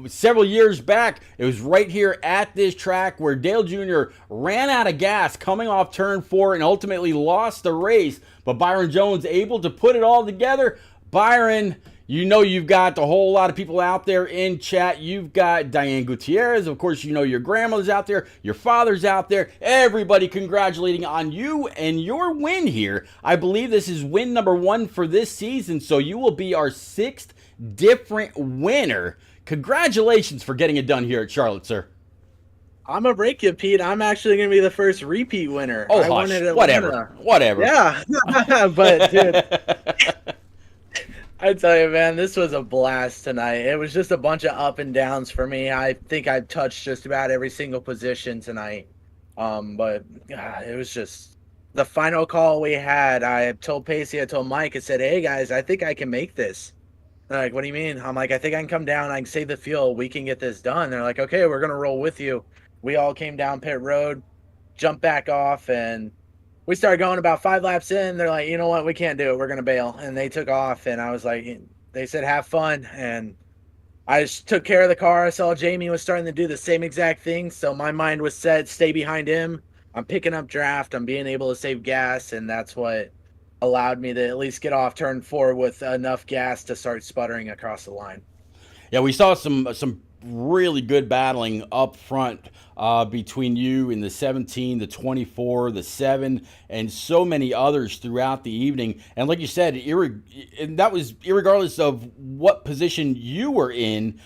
Several years back, it was right here at this track where Dale Jr. ran out of gas coming off turn 4 and ultimately lost the race. But Byron Jones able to put it all together. Byron, you've got a whole lot of people out there in chat. You've got Diane Gutierrez. Of course, your grandmother's out there. Your father's out there. Everybody congratulating on you and your win here. I believe this is win number 1 for this season, so you will be our 6th different winner. Congratulations for getting it done here at Charlotte, sir. I'm gonna break you, Pete. I'm actually gonna be the first repeat winner. Oh, hush. Whatever. Yeah, but dude, I tell you, man, this was a blast tonight. It was just a bunch of up and downs for me. I think I touched just about every single position tonight. But it was just the final call we had. I told Pacey, I told Mike, I said, "Hey guys, I think I can make this." They're like, "What do you mean?" I'm like, "I think I can come down. I can save the fuel. We can get this done." They're like, "Okay, we're gonna roll with you." We all came down pit road, jumped back off, and we started going about 5 laps in. They're like, "You know what? We can't do it. We're going to bail." And they took off, and I was like, they said, "Have fun." And I just took care of the car. I saw Jamie was starting to do the same exact thing. So my mind was set, stay behind him. I'm picking up draft. I'm being able to save gas. And that's what allowed me to at least get off turn 4 with enough gas to start sputtering across the line. Yeah, we saw some really good battling up front between you and the 17, the 24, the 7, and so many others throughout the evening. And like you said, and that was irregardless of what position you were in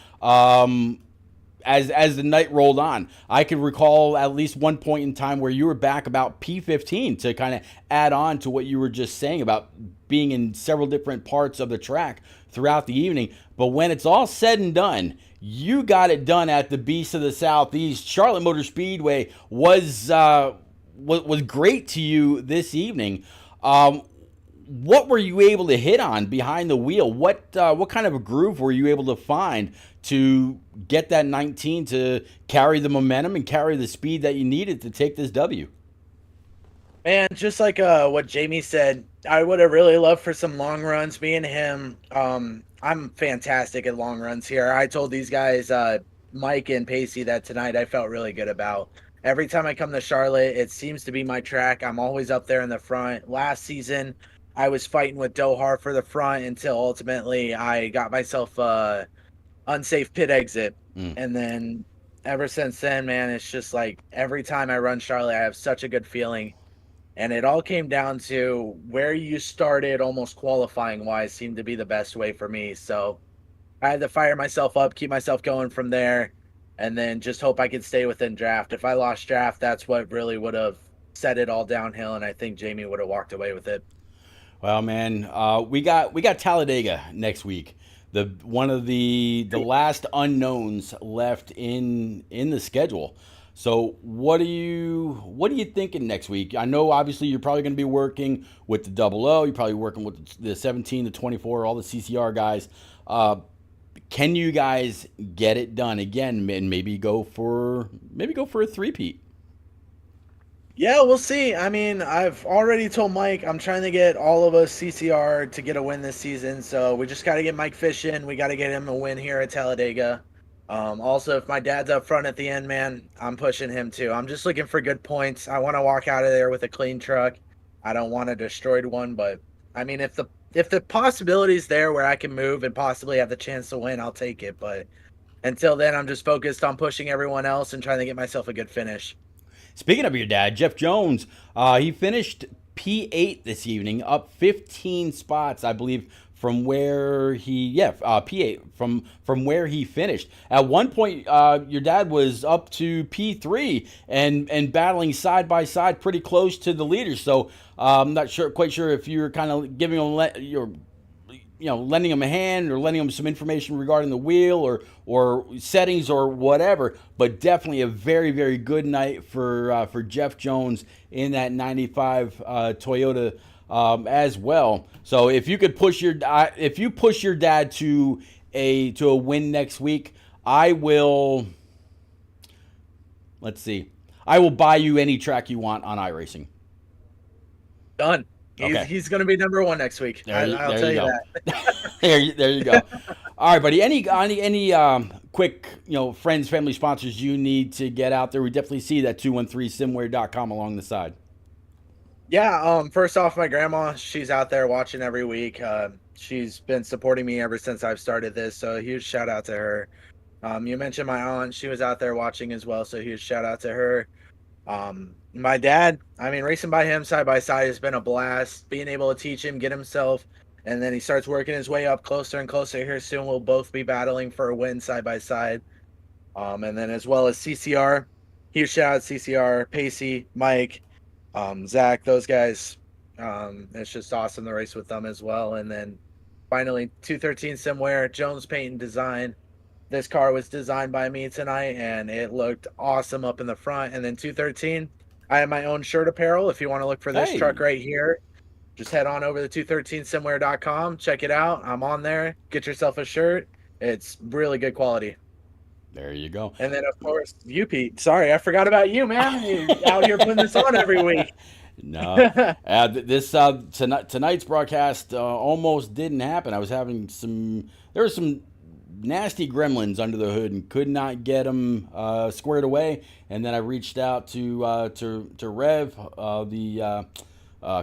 as the night rolled on. I could recall at least one point in time where you were back about P15 to kind of add on to what you were just saying about being in several different parts of the track throughout the evening. But when it's all said and done, you got it done at the Beast of the Southeast. Charlotte Motor Speedway was great to you this evening. What were you able to hit on behind the wheel? What kind of a groove were you able to find to get that 19 to carry the momentum and carry the speed that you needed to take this W? Man, just like what Jamie said, I would have really loved for some long runs. Me and him, I'm fantastic at long runs here. I told these guys, Mike and Pacey, that tonight I felt really good about. every time I come to Charlotte, it seems to be my track. I'm always up there in the front. Last season, I was fighting with Dohar for the front until ultimately I got myself a unsafe pit exit. Mm. And then ever since then, man, it's just like every time I run Charlotte, I have such a good feeling. And it all came down to where you started almost qualifying wise seemed to be the best way for me. So I had to fire myself up, keep myself going from there, and then just hope I could stay within draft. If I lost draft, that's what really would have set it all downhill, and I think Jamie would have walked away with it. Well, man, we got Talladega next week. The one of the last unknowns left in the schedule. So what are you thinking next week? I know obviously you're probably going to be working with the double O. You're probably working with the 17, the 24, all the CCR guys. Can you guys get it done again and maybe go for a three-peat? Yeah, we'll see. I mean, I've already told Mike I'm trying to get all of us CCR to get a win this season, so we just got to get Mike Fish in. We got to get him a win here at Talladega. Also, if my dad's up front at the end, man, I'm pushing him too. I'm just looking for good points. I want to walk out of there with a clean truck. I don't want a destroyed one, but I mean, if the possibility's there where I can move and possibly have the chance to win, I'll take it. But until then, I'm just focused on pushing everyone else and trying to get myself a good finish. Speaking of your dad, Jeff Jones, he finished P8 this evening, up 15 spots, I believe, from where he P8 from where he finished. At one point, your dad was up to P3 and battling side by side, pretty close to the leaders. So I'm not quite sure if you're kind of giving him lending him a hand or lending him some information regarding the wheel or settings or whatever, but definitely a very, very good night for Jeff Jones in that 95 Toyota as well. So if you could push your dad to a win next week, I will. Let's see. I will buy you any track you want on iRacing. Done. Okay. He's going to be number one next week. I'll tell you that. there you go. All right, buddy. Any quick, friends, family, sponsors you need to get out there? We definitely see that 213simware.com along the side. Yeah. First off, my grandma, she's out there watching every week. She's been supporting me ever since I've started this. So a huge shout out to her. You mentioned my aunt. She was out there watching as well. So huge shout out to her. My dad, I mean, racing by him side by side has been a blast. Being able to teach him, get himself, and then he starts working his way up closer and closer. Here soon we'll both be battling for a win side by side. And then as well as CCR, huge shout out CCR, Pacey, Mike, Zach, those guys. It's just awesome to race with them as well. And then finally 213 Simware, Jones Paint and Design. This car was designed by me tonight, and it looked awesome up in the front. And then 213, I have my own shirt apparel. If you want to look for this truck right here, just head on over to 213simware.com. Check it out. I'm on there. Get yourself a shirt. It's really good quality. There you go. And then, of course, you, Pete. Sorry, I forgot about you, man. You're out here putting this on every week. No, tonight's broadcast almost didn't happen. I was having there were some nasty gremlins under the hood and could not get them squared away. And then I reached out to Rev, the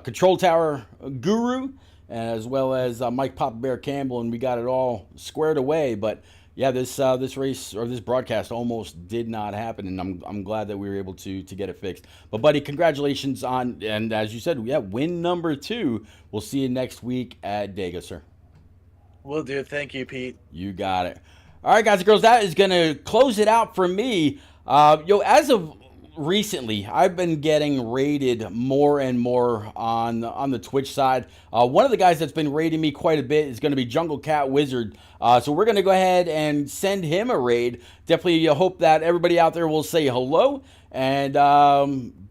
control tower guru, as well as Mike Papa Bear Campbell, and we got it all squared away. But yeah, this race or this broadcast almost did not happen, and I'm glad that we were able to get it fixed. But buddy, congratulations on, and as you said, win number 2. We'll see you next week at Dega, sir. Will do. Thank you, Pete. You got it. All right, guys and girls, that is going to close it out for me. As of recently, I've been getting rated more and more on the Twitch side. One of the guys that's been rating me quite a bit is going to be Jungle Cat Wizard. So we're going to go ahead and send him a raid. Definitely hope that everybody out there will say hello and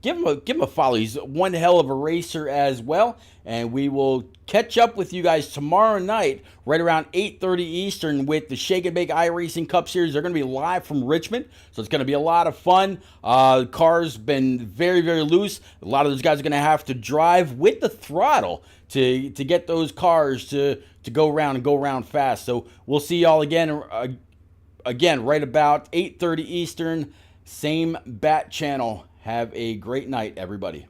give him a follow. He's one hell of a racer as well. And we will catch up with you guys tomorrow night, right around 8:30 Eastern, with the Shake and Bake iRacing Cup Series. They're going to be live from Richmond, so it's going to be a lot of fun. The car's been very, very loose. A lot of those guys are going to have to drive with the throttle to get those cars to go around and go around fast. So we'll see y'all again right about 8:30 Eastern, same bat channel. Have a great night, everybody.